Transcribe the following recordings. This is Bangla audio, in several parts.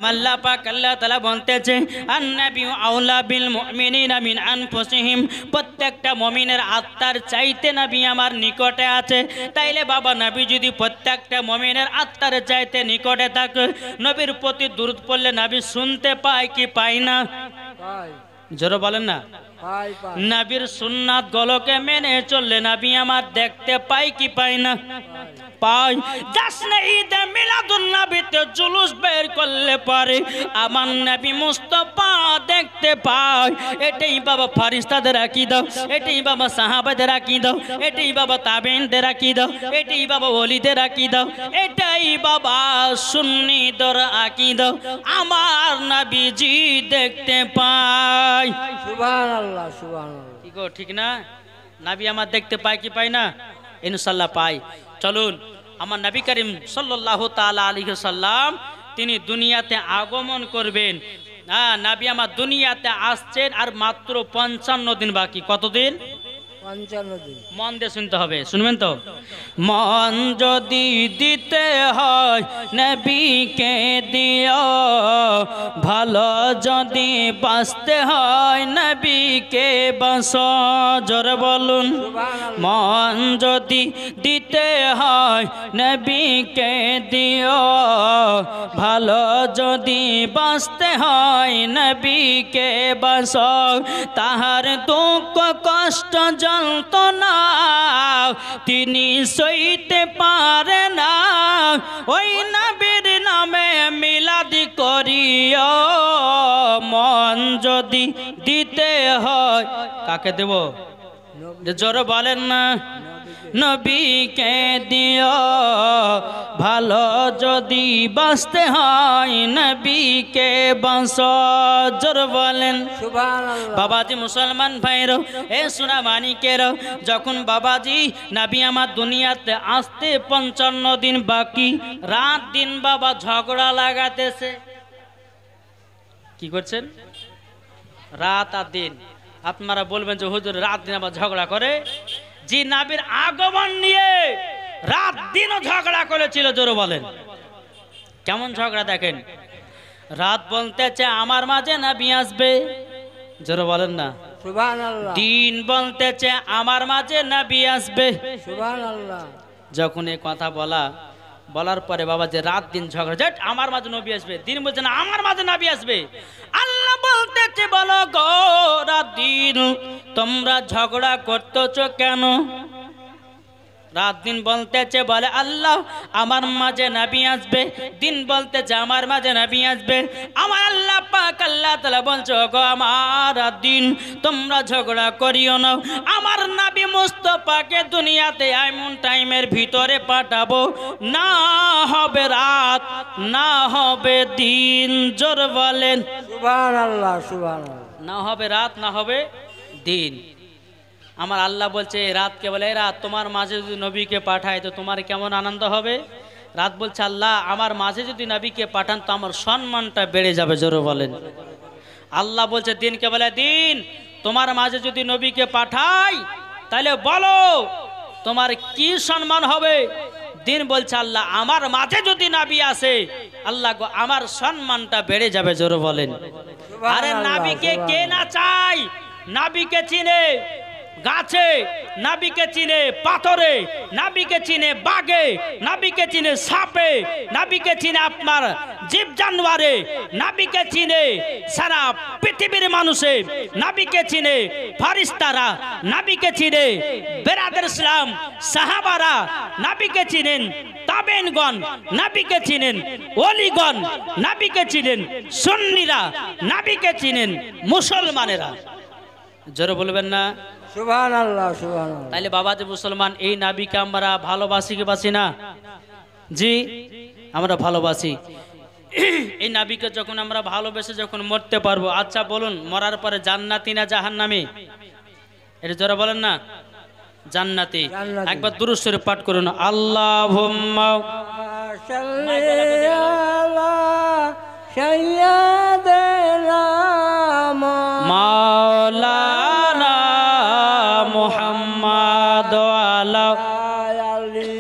আল্লাহ পাক আল্লাহ তাআলা বলতেছে আন-নাবিয়্যু আওলা বিল মুমিনিনা মিন আনফুসিহিম, প্রত্যেকটা মুমিনের আত্মার চাইতে নবী আমার নিকটে আছে। তাইলে বাবা নবী যদি প্রত্যেকটা মুমিনের আত্মার চাইতে নিকটে থাকে, নবীর প্রতি দুরূদ পড়লে নবী শুনতে পায় কি পায় না? পায়। জোরে বলেন না। পায় পায়। নবীর সুন্নাত গুলোকে মেনে চললে নবী আমার দেখতে পায় কি পায় না? পাই। জাসনে ঈদে মিলাদুন নবীতে জুলুস বের করলে পারে আমার নবী মুস্তাফা দেখতে পায়। এটাই বাবা ফেরেশতাদের আকীদা, এটাই বাবা সাহাবাদের আকীদা, এটাই বাবা তাবেঈনদের আকীদা, এটাই বাবা ওলিদের আকীদা, এটাই বাবা সুন্নিদের আকীদা। আমার নবীজি দেখতে পায়। সুবহানাল্লাহ সুবহানাল্লাহ। কি গো ঠিক না? নবী আমার দেখতে পায় কি পায় না? ইনশাআল্লাহ পায়। চলুন আমার নবী করিম সাল্লাল্লাহু তাআলা আলাইহি সাল্লাম তিনি দুনিয়াতে আগমন করবেন। নবী আমার দুনিয়াতে আসছেন আর মাত্র 55 দিন বাকি। কতদিন? 55 দিন। মন দিয়ে শুনতে হবে, শুনবেন তো? মন যদি দিতে হয় নবীকে দিও, ভালো যদি বাঁচতে হয় নবীকে বাঁচো। জোরে বলুন। মন যদি দিতে হয় নবীকে দিও, ভালো যদি বাঁচতে হয় নবীকে বাঁচো। তাহার দুঃখ কষ্ট যন্ত্রণা তিনি সইতে পারে না, ওই নবীর নামে মিলাদি করিও। মন যদি দিতে হয় কাকে দেব? জোরে বলেন না। নবীকে দিও, ভালো যদি বাঁচতে হয় নবীকে বাঁচো। জোরে বলেন সুবহানাল্লাহ। বাবাজি মুসলমান ভাইরো, এ সোনা মানিকেরো, যখন বাবাজি নবী আমার দুনিয়াতে আসতে 55 দিন বাকি, রাত দিন বাবা ঝগড়া লাগাতেছে। কি করছেন? রাত আর দিন। আপনারা বলবেন যে হুজুর রাত দিন আবার ঝগড়া করে? জি, নবীর আগমন নিয়ে রাত দিনও ঝগড়া করেছিল। জোরে বলেন। কেমন ঝগড়া দেখেন। রাত বলতেছে আমার মাঝে নবী আসবে। জোরে বলেন না। সুবহানাল্লাহ। দিন বলতেছে আমার মাঝে নবী আসবে। সুবহানাল্লাহ। যখন এই কথা বলার পরে বাবা যে রাত দিন ঝগড়া, যে আমার মাঝে নবী আসবে, দিন বলছে না আমার মাঝে নবী আসবে। আল্লাহ বলতেছে বলো গো রাত দিন তোমরা ঝগড়া করতেছো কেন? রাত দিন বলতেছে বলে আল্লাহ আমার মাঝে নবী আসবে, দিন বলতেছে আমার মাঝে নবী আসবে। আমার আল্লাহ পাক আল্লাহ তাআলা বলছো গো আমার রাত দিন তোমরা ঝগড়া করিও না। আমার নবী মুস্তাফাকে দুনিয়াতে এমন টাইমের ভিতরে পাঠাবো, না হবে রাত না হবে দিন। জোর বলেন সুবহানাল্লাহ সুবহানাল্লাহ। না হবে রাত না হবে দিন। আমার আল্লাহ বলছে রাতকে বলে রাত তোমার মাঝে যদি নবীকে পাঠায় তো তোমার কেমন আনন্দ হবে? রাত বলছে আল্লাহ আমার মাঝে যদি নবীকে পাঠান তো আমার সম্মানটা বেড়ে যাবে। জোরে বলেন। আল্লাহ বলছে দিনকে বলে দিন তোমার মাঝে যদি নবীকে পাঠাই তাহলে বলো তোমার কি সম্মান হবে? দিন বলছে আল্লাহ আমার মাঝে যদি নবী আসে আল্লাহ গো আমার সম্মানটা বেড়ে যাবে। জোরে বলেন। আরে নবীকে কে না চায়? নবীকে চিনে গাছে, নবীকে চিনে পাথরে, নবীকে চিনে বাগে, নবীকে চিনে সাপে, নবীকে চিনে আপনার জীব জানোয়ারে, নবীকে চিনে সারা পৃথিবীর মানুষে, নবীকে চিনে ফেরেশতারা, নবীকে চিনে বেরাদার ইসলাম সাহাবারা, নবীকে চিনেন তাবেঈনগণ, নবীকে চিনেন ওলিগণ, নবীকে চিনেন সুন্নিরা, নবীকে চিনেন মুসলমানেরা। জোরে বলবেন না সুবহানাল্লাহ সুবহানাল্লাহ। তাইলে বাবা যে মুসলমান এই নবীকে আমরা ভালোবাসি কি বাসি না? জি আমরা ভালোবাসি। এই নবীকে যখন আমরা ভালোবেসে যখন মরতে পারবো, আচ্ছা বলুন মরার পরে জান্নাতি না জাহান্নামী? এটা জোরে বলেন না। জান্নাতি। একবার দুরূদ শরীফ পাঠ করুন। আল্লাহুম্মা সাল্লি আলা সাইয়্যিদিনা মাওলানা মুহাম্মদ আলা আলি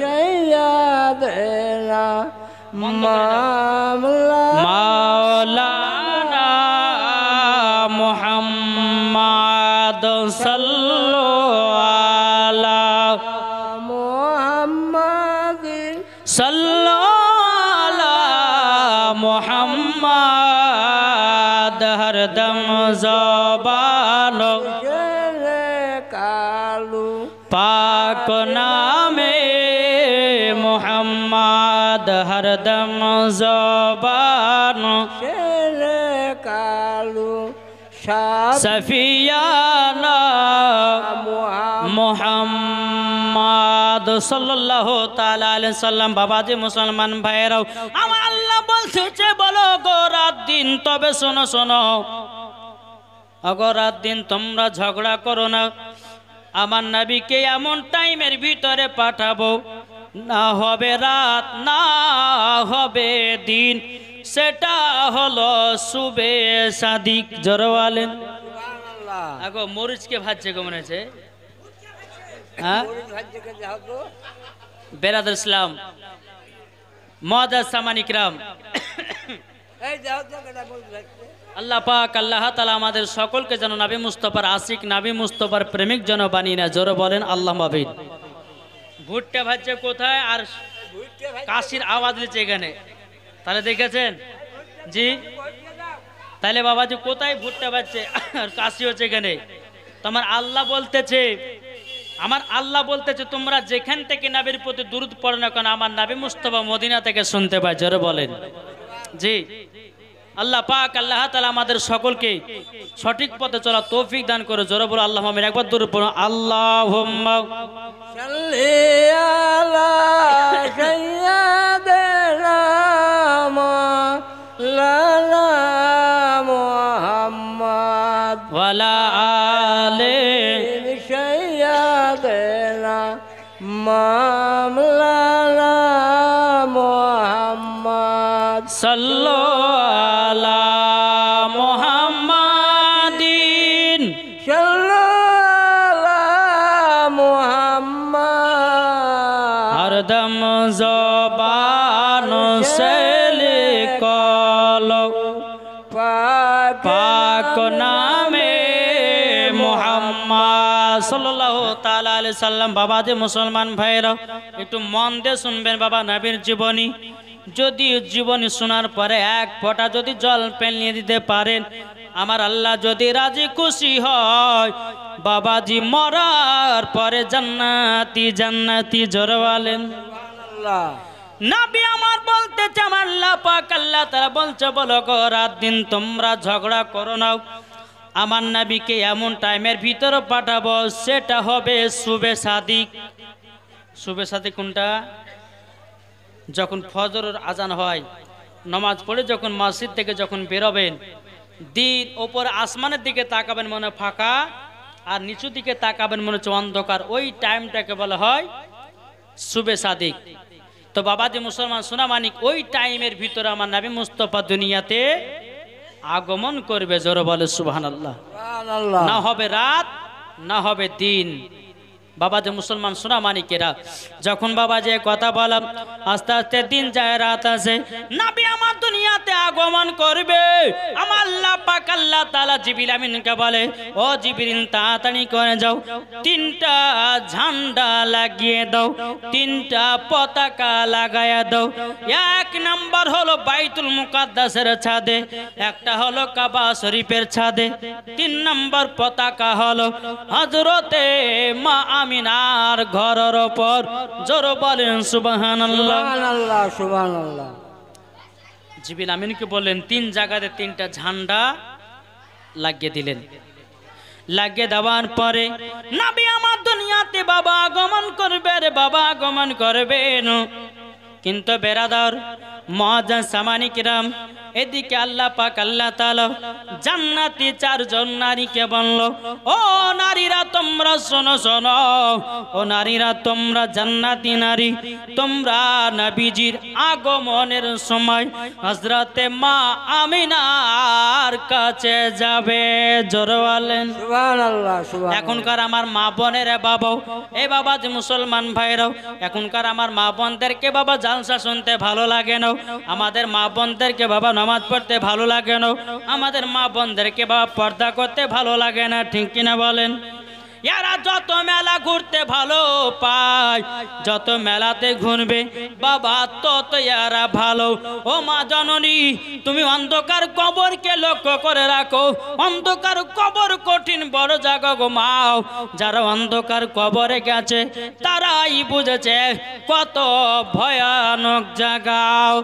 সাইয়্যিদিনা মাওলানা मोहम्मद हरदम ज़बानो चले कालू पाक नामे मोहम्मद हरदम ज़बानो चले कालू सफियाना মোহাম্মদ সাল্লাল্লাহু তাআলা আলাইহি সাল্লাম। বাবাজি মুসলমান ভাইরাও, আমার আল্লাহ বলছে বলো গো রাত দিন, তবে শোনো শোনো আগো রাত দিন তোমরা ঝগড়া করো না। আমার নবীকে এমন টাইমের ভিতরে পাঠাবো, না হবে রাত না হবে দিন, সেটা হলো সুবে সাদিক। জোরে বলেন আগো মরিচকে ভাজছে গো মনে হচ্ছে। হ্যাঁ বেরাদর ইসলাম মুআজ্জাজ সামানি কিরাম, আল্লাহ পাক আল্লাহ তাআলা আমাদের সকলকে যেন নবী মুস্তাফার আশিক, নবী মুস্তাফার প্রেমিক যেন বানিয়ে না। জোরে বলেন আল্লাহুম্মা আমিন। ভুট্টা ভাজছে কোথায় আর কাশির আওয়াজ দিচ্ছে এখানে, তাহলে দেখেছেন জি? তাহলে বাবাজি কোথায় ভুট্টা ভাজছে আর কাশি হচ্ছে এখানে? তোমার আল্লাহ বলতেছে, আমার আল্লাহ বলতেছে তোমরা যেখান থেকে নবীর প্রতি দুরূদ পড়ো না কেন, আমার নবী মুস্তাফা মদিনা থেকে শুনতে পায়। জোরে বলেন জি। আল্লাহ পাক আল্লাহ তাআলা আমাদের সকলকে সঠিক পথে চলা তৌফিক দান করে। জোরে বলো আল্লাহুম্মা আমিন। একবার দুরূদ পড়ো, আল্লাহুম্মা সাল্লি আলা সাইয়্যিদিনা মাওলানা মুহাম্মদ ওয়ালা আলে সাইয়্যিদিনা মাওলানা মুহাম্মদ সাল্লু আলা মুহাম্মাদিন হরদম জবানো সে লিখলো পাক নামে মুহাম্মদ সাল্লাল্লাহু তাআলা আলাইহি সাল্লাম। বাবাজি মুসলমান ভাইরা একটু মন দিয়ে শুনবেন বাবা নবীর জীবনী। যদি জীবনী শোনার পরে এক ফোঁটা যদি জল পেলিয়ে দিতে পারেন, আমার আল্লাহ যদি রাজি খুশি হয়, বাবাজি মরার পরে জান্নাতি জান্নাতি। জোরে বলেন নবী আমার বলতেছে, আমার আল্লাহ পাক আল্লাহ তাআলা বলছে বলো গো রাত দিন তোমরা ঝগড়া করো না। আমার নবীকে এমন টাইমের ভিতরে পাঠাবো, সেটা হবে সুবে সাদিক। সুবে সাদিক কোনটা? যখন ফজরের আজান হয়, নামাজ পড়ে যখন মসজিদ থেকে যখন বেরোবেন, দিন ওপর আসমানের দিকে তাকাবেন মনে ফাঁকা, আর নিচু দিকে তাকাবেন মনে হচ্ছে অন্ধকার, ওই টাইমটাকে বলা হয় সুবে সাদিক। তো বাবাজি মুসলমান সোনা মানিক, ওই টাইমের ভিতরে আমার নবী মুস্তাফা দুনিয়াতে আগমন করবে। জোরে বলে সুবহানাল্লাহ। না হবে রাত না হবে দিন। বাবাজি মুসলমান সোনা মানিকেরা, যখন বাবাজি কথা বলাম আস্তে আস্তে দিন যায় রাত আসে, নবী আমার দুনিয়াতে আগমন করবে। আমার আল্লাহ পাক আল্লাহ তাআলা জিবরিল আমিনকে বলে, ও জিবরিল তাড়াতাড়ি করে যাও, তিনটা ঝান্ডা লাগিয়ে দাও, তিনটা পতাকা লাগায়া দাও। এক নাম্বার হলো বাইতুল মুকাদ্দাসের ছাদে, একটা হলো কাবা শরীফের ছাদে, তিন নাম্বার পতাকা হলো হযরতে মা আমিনার ঘরের উপর। জোরে বলেন সুবহানাল্লাহ সুবহানাল্লাহ সুবহানাল্লাহ। জিবরিল আমিনকে বললেন তিন জায়গাতে তিনটা ঝান্ডা লাগিয়ে দিলেন। লাগিয়ে দেওয়ার পরে নবী আমার দুনিয়াতে বাবা আগমন করবে রে বাবা আগমন করবেন। কিন্তু বেরাদার মুআজ্জাজ সামানি কিরাম, এদিকে আল্লাহ পাক আল্লাহ তাআলা জান্নাতি চারজন নারীকে বলল, ও নারীরা তোমরা শোনো শোনো, ও নারীরা তোমরা জান্নাতি নারী, তোমরা নবীজির আগমনের সময় হযরতে মা আমিনার কাছে যাবে। জোরে বলেন সুবহানাল্লাহ সুবহানাল্লাহ। এখনকার আমার মা বোনের বাবা, এই বাবা যে মুসলমান ভাইরাও, এখনকার আমার মা বোনদেরকে বাবা জালসা শুনতে ভালো লাগে না, আমাদের মা বোনদেরকে বাবা নামাজ পড়তে ভালো লাগে না, আমাদের মা বোনদেরকে বাবা পর্দা করতে ভালো লাগে না, ঠিক কিনা বলেন? এরা যত মেলা ঘুরতে ভালো পায়, যত মেলাতে ঘুরবে বাবা তত এরা ভালো। ও মা জননী, তুমি অন্ধকার কবরকে লক্ষ্য করে রাখো। অন্ধকার কবর কঠিন বড় জায়গা গো মাও। যারা অন্ধকার কবরে গেছে তারাই বুঝেছে কত ভয়ানক জায়গাও।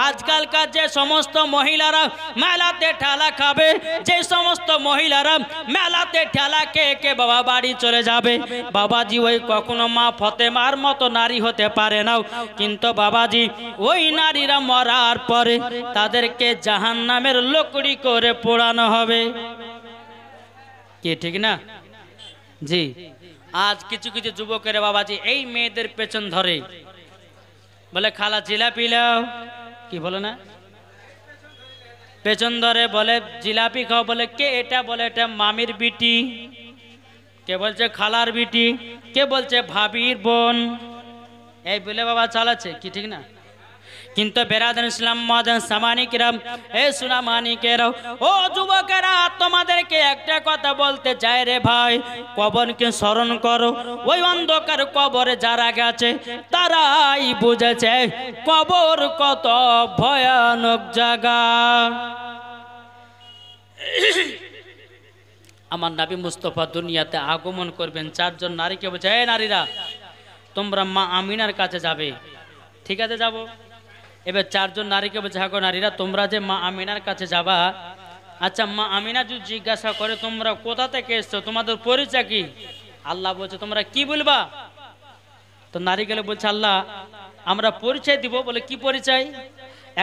আজকালকার যে সমস্ত মহিলারা মেলাতে ঠেলা খাবে, যে সমস্ত মহিলারা মেলাতে ঠেলা খেয়ে কে বাবা বাড়ি চলে যাবে, বাবাজি ওই কখনো মা ফতেমার মতো নারী হতে পারে না। কিন্তু বাবাজি ওই নারীরা মরার পরে তাদেরকে জাহান্নামের লকড়ি করে পোড়ানো হবে। কি ঠিক না? জি। আজ কিছু কিছু যুবকের বাবাজি এই মেয়েদের পেছন ধরে, বলে খালা জিলাপি লাও, কি বলে না, পেছন ধরে বলে জিলাপি খাও। বলে কে এটা? বলে এটা মামির বিটি। কে বলছে খালার বিটি, কে বলছে ভাবির বোন। এই বলে বাবা চালাচ্ছে। কি ঠিক না? কিন্তু বেরাদান ইসলাম মাদান সামানিকরাম, এ সুনামানিকেরাও, ও যুবকেরা, তোমাদেরকে একটা কথা বলতে চাই রে ভাই, কবরকে স্মরণ করো। ওই অন্ধকার কবরে যারা গেছে তারাই বুঝেছে কবর কত ভয়ানক জায়গা। আমার নবী মুস্তাফা দুনিয়াতে আগমন করবেন, চারজন নারীকে বলছে, এই নারীরা তোমরা মা আমিনার কাছে যাবে। ঠিক আছে, যাব। এবার চারজন নারীকে বলছে, হ্যাঁ গো নারীরা, তোমরা যে মা আমিনার কাছে যাবা, আচ্ছা মা আমিনা যদি জিজ্ঞাসা করে তোমরা কোথা থেকে এসছো, তোমাদের পরিচয় কি? আল্লাহ বলছে তোমরা কি বলবা? তো নারী গেলে বলছে, আল্লাহ আমরা পরিচয় দিব। বলে কি পরিচয়?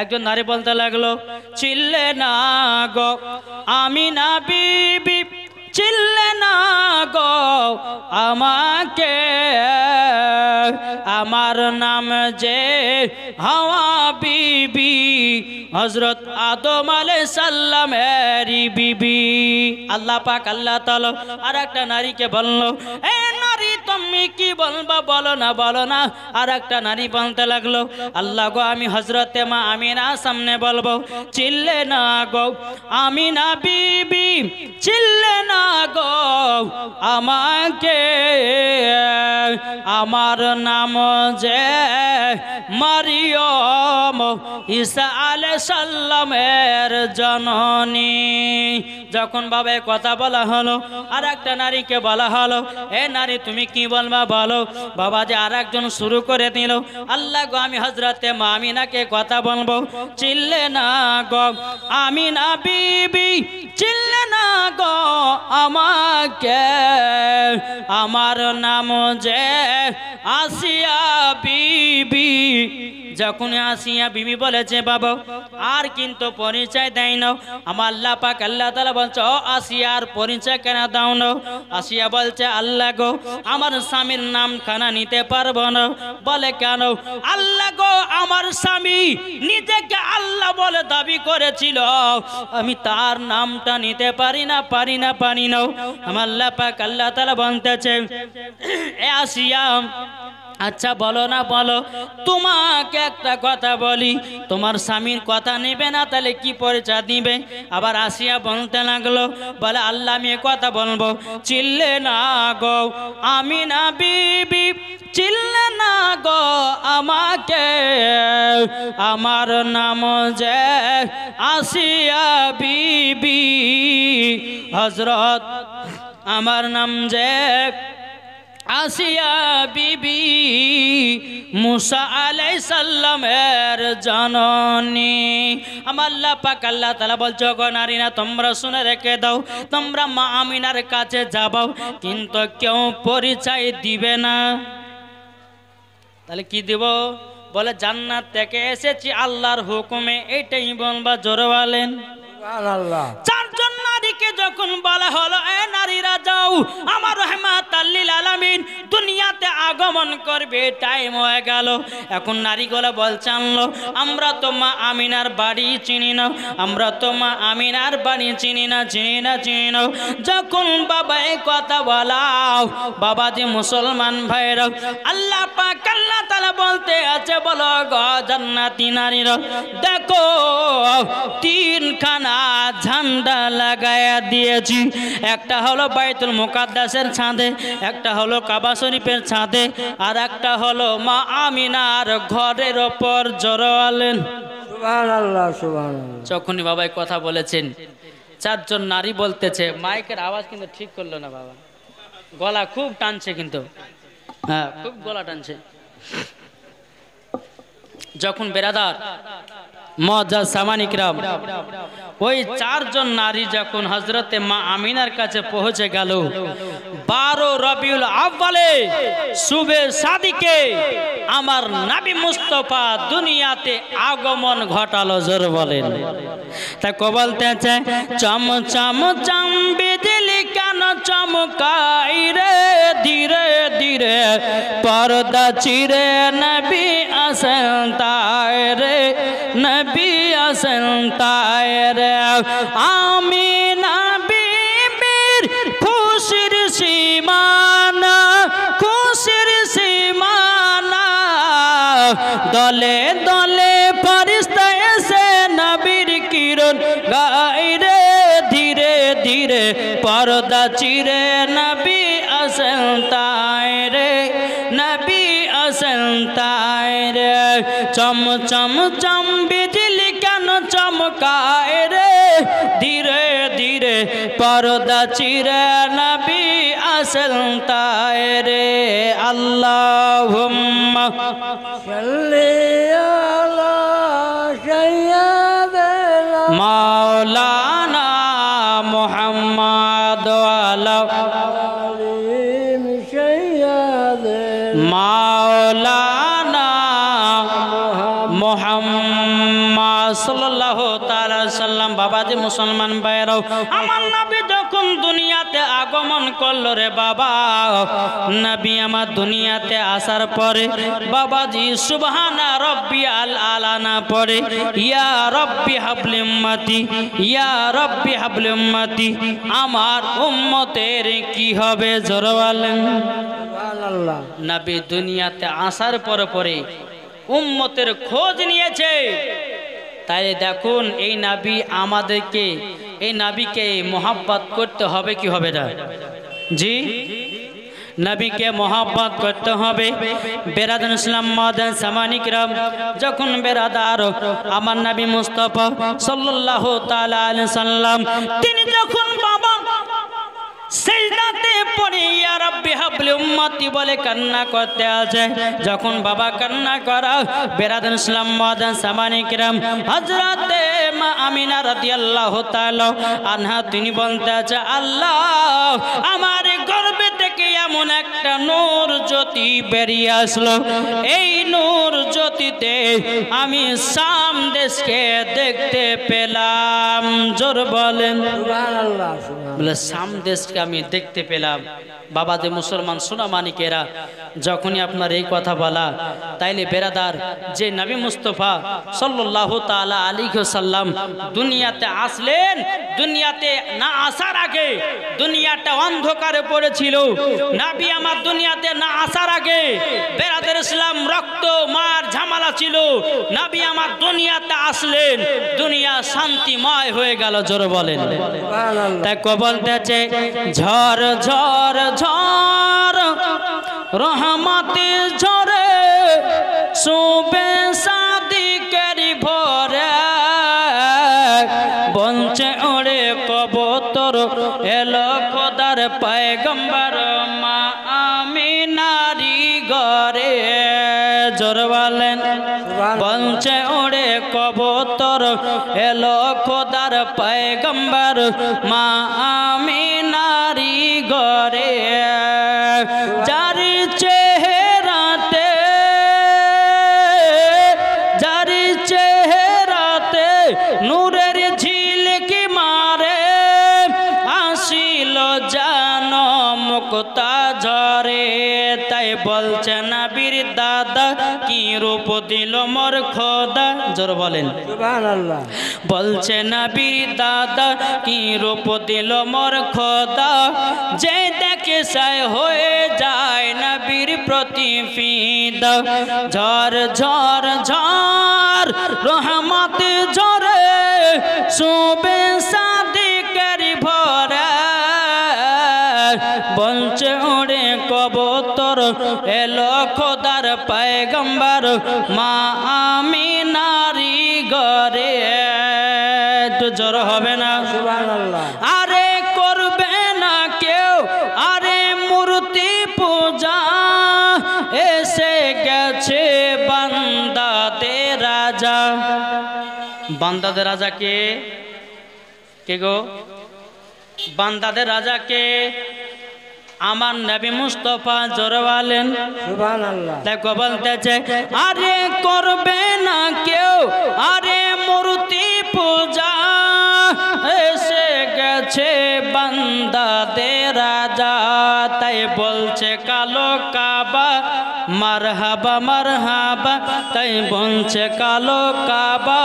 একজন নারী বলতে লাগলো, চিল্লে না গো আমিনা বিবি, চিল্লে না গো আমাকে, আমার নাম যে হাওয়া বিবি, হযরত আদম আলাইহিস সালামের বিবি। আল্লাহ পাক আল্লাহ তাআলা আর একটা নারীকে বলল, এ নারী তুমি কি বলবা, বলো না, বলো না। আর একটা নারী বলতে লাগলো, আল্লাহ গো আমি হযরতে মা আমিনা সামনে বলবো, চিল্লে না গো আমিনা বিবি, চিল্লে না গো আমাকে, আমার নাম যে মারিয়ম, ঈসা আলাইহিস সালামের জননী। যখন বাবা কথা বলা হলো, আর একটা নারীকে বলা হলো, এ নারী তুমি কি বলবা বলো। বাবা যে আর একজন শুরু করে দিল, আল্লাহ গো আমি হযরতে মা আমিনাকে কথা বলবো, চিল্লে না গো আমিনা বিবি, চিল্লে না গো আমাকে, আমার নাম যে আসিয়া বিবি। যখন আসিয়া বিবি বলেছে বাবা আর কিন্তু পরিচয় দেয় না, আমার আল্লাহ পাক আল্লাহ তাআলা বলছে, ও আসিয়ার পরিচয় কেন দাও না? আসিয়া বলছে, আল্লাহ গো আমার স্বামীর নাম খানা নিতে পারবো না। বলে কেন? আল্লাহ গো আমার স্বামী নিজেকে আল্লাহ বলে দাবি করেছিল, আমি তার নামটা নিতে পারি না, পারি না, পারি না। আমার আল্লাহ পাক আল্লাহ তাআলা বলতেছে, এ আসিয়া আচ্ছা বলো না, বলো। তোমাকে একটা কথা বলি, তোমার স্বামীর কথা নেবে না তাহলে কি পরিচয় দিবে? আবার আসিয়া বলতে লাগলো, বলে আল্লাহ আমি কথা বলবো, চিল্লে না গো আমিনা বিবি, চিল্লে না গো আমাকে, আমার নাম যে আসিয়া বিবি, হযরত আমার নাম যে আসিয়া বিবি, মুসা আলাইহিস সালামের জননী। আমার আল্লাহ পাক আল্লাহ তাআলা বলছে, গো নারীরা তোমরা শুনে রেখে দাও, তোমরা মা আমিনার কাছে যাবো কিন্তু কেউ পরিচয় দিবে না। তাহলে কি দিব? বলে জান্নাত থেকে এসেছি আল্লাহর হুকুমে, এইটাই বলবা। জোরে বলেন সুবহানাল্লাহ। চারজন নারীকে যখন বলা হলো, এ নারীরা যাও, আমার রাহমাতাল লিল আলামিন দুনিয়াতে আগমন করবে, টাইম হয়ে গেল। এখন নারীগুলো বলছে, আনলো আমরা তো মা আমিনার বাড়ি চিনি না, আমরা তো মা আমিনার বাড়ি চিনি না, চিনি না, চিনি না। যখন বাবা এই কথা বলাও, বাবা যে মুসলমান ভাইরা, আল্লাহ পাক আল্লাহ তাআলা বলতে আছে, বলো গো জান্নাতি নারীরা, দেখো তিনখানা ঝান্ডা লাগায়া দিয়েছি। একটা হলো বাইতুল মুকাদ্দাসের ছাদে, একটা হলো কাবা শরীফের ছাদে, আর একটা হলো মা আমিনার ঘরের ওপর। জোরালেন সুবহানাল্লাহ সুবহানাল্লাহ। যখনই বাবাই কথা বলেছেন, চারজন নারী বলতেছে, মাইকের আওয়াজ কিন্তু ঠিক করলো না বাবা, গলা খুব টানছে কিন্তু, হ্যাঁ খুব গলা টানছে। যখন বেরাদার মজা সামানিকরাম, ওই চারজন নারী যখন হজরতে মা আমিনার কাছে পৌঁছে গেল, 12 রবিউল আউয়ালে শুভে সাদিকে আমার নবী মুস্তাফা দুনিয়াতে আগমন ঘটালো। জোর বলেন। তা বলতেছে, চম চম চম বিজলি কেন চমকাই রে, ধীরে ধীরে পর্দা চিরে নবী আসেন তাই রে, নবী আসেন তাই রে। আমি নবীর খুশির সীমানা, খুশির সীমানা, দলে দলে ফেরেশতা এসে নবীর কিরণ গায় রে, ধীরে ধীরে পর্দা চিরে নবী আসেন তাই রে, নবী আসেন তাই রে। চম চম চম বিজলি কেন চমকায় রে, ধীরে ধীরে পর্দা চিরে নবী আসেন তাই রে। আল্লাহুম্মা সাল্লি আলা সাইয়্যিদিনা মাওলানা মুহাম্মদ ওয়ালা আলিম সাইয়্যিদিনা মাওলানা মুহাম্মদ সাল্লাল্লাহু তাআলা সাল্লাম। বাবাজি মুসলমান ভাইরাও, আমার নবী যখন দুনিয়াতে আগমন করলো রে বাবা, নবী আমার দুনিয়াতে আসার পরে বাবাজি সুবহানা রাব্বিয়াল আলা না পড়ে, ইয়া রাব্বি হাবলি উম্মতি, ইয়া রাব্বি হাবলি উম্মতি, আমার উম্মতের কি হবে? জোরে বলেন। সুবহানাল্লাহ। নবী দুনিয়াতে আসার পরে উম্মতের খোঁজ নিয়েছে। তাই দেখুন, এই নবী আমাদেরকে, এই নবীকে মোহাব্বত করতে হবে কি হবে না? জি, নবীকে মোহাব্বত করতে হবে। বেরাদার ইসলাম মাদান সামানিকরাম, যখন বেরাদার আমার নবী মুস্তাফা সাল্লাল্লাহু তাআলা আলাইহি সাল্লাম তিনি যখন বাবা সিজদাতে পড়ে ইয়া রাব্বি হাবলি উম্মতি বলে কান্না করতে আছে, যখন বাবা কান্না করা, বেরাদার ইসলাম মাদান সামানিকরাম হযরতে মা আমিনা রাদিয়াল্লাহু তাআলা আনহা তিনি বলতে আছে, আল্লাহ আমার গর্ভে থেকে এমন একটা নূর জ্যোতি বেরিয়ে আসলো, এই নূর জ্যোতিতে আমি শাম দেশকে দেখতে পেলাম। জোর বলেন সুবহানাল্লাহ সুবহানাল্লাহ। বলে শাম দেশকে আমি দেখতে পেলাম। বাবা যে মুসলমান সোনা মানিকেরা, যখনই আপনার এই কথা বলা, তাইলে বেরাদার যে নবী মুস্তাফা সাল্লাল্লাহু তাআলা আলাইহি ওয়াসাল্লাম দুনিয়াতে আসলেন, দুনিয়াতে না আসার আগে দুনিয়াটা অন্ধকারে পড়েছিল। নবী আমার দুনিয়াতে না আসার আগে বেরাদার ইসলাম রক্ত মার ঝামেলা ছিল। নবী আমার দুনিয়াতে আসলেন, দুনিয়া শান্তিময় হয়ে গেল। জোরে বলেন। সুবহানাল্লাহ। তাই বলতেছে, ঝড় ঝড় ঝড় রহমতে ঝরে শুবে সাদিকের ভরে, বঞ্চে ওড়ে কবুতর এলো খোদার পয়গম্বর মা আমিনারি ঘরে। জোর বলেন। বঞ্চে ওড়ে কবুতর এলো খোদার পয়গম্বর মা আমিনারি ঘরে। যার চেহারাতে, যার চেহারাতে নূরের ঝিলকি মারে, আসিল যেন মুক্তা ঝরে। তাই বলছে নবীর দাদা কি রূপ দিল মোর খোদা। জোর বলেন। সুবহানাল্লাহ। বলছে নবীর দাদা কি রূপ দিল মোর খোদা, যে দেখে সায় হয়ে যায় নবীর প্রতি ফিদা। ঝড় ঝড় ঝড় রহমত ঝরে শুবে সাদে এলো খোদার পয়গম্বর মা আমিনারি ঘরে। একটু জোর হবে না? সুবহানাল্লাহ। আরে করবে না কেউ আরে মূর্তি পূজা, এসে গেছে বান্দাদের রাজা। বান্দাদের রাজা কে? কে গো? বান্দাদের রাজা কে? আমার নবী মুস্তাফা জোরে বলেন সুবহানাল্লাহ। দেখো বলতেছে আরে করবে না কেউ আরে মূর্তি পূজা, এসে গেছে বান্দাদের রাজা। তাই বলছে কালো কাবা মারহাবা মারহাবা, তাই বলছে কালো কাবা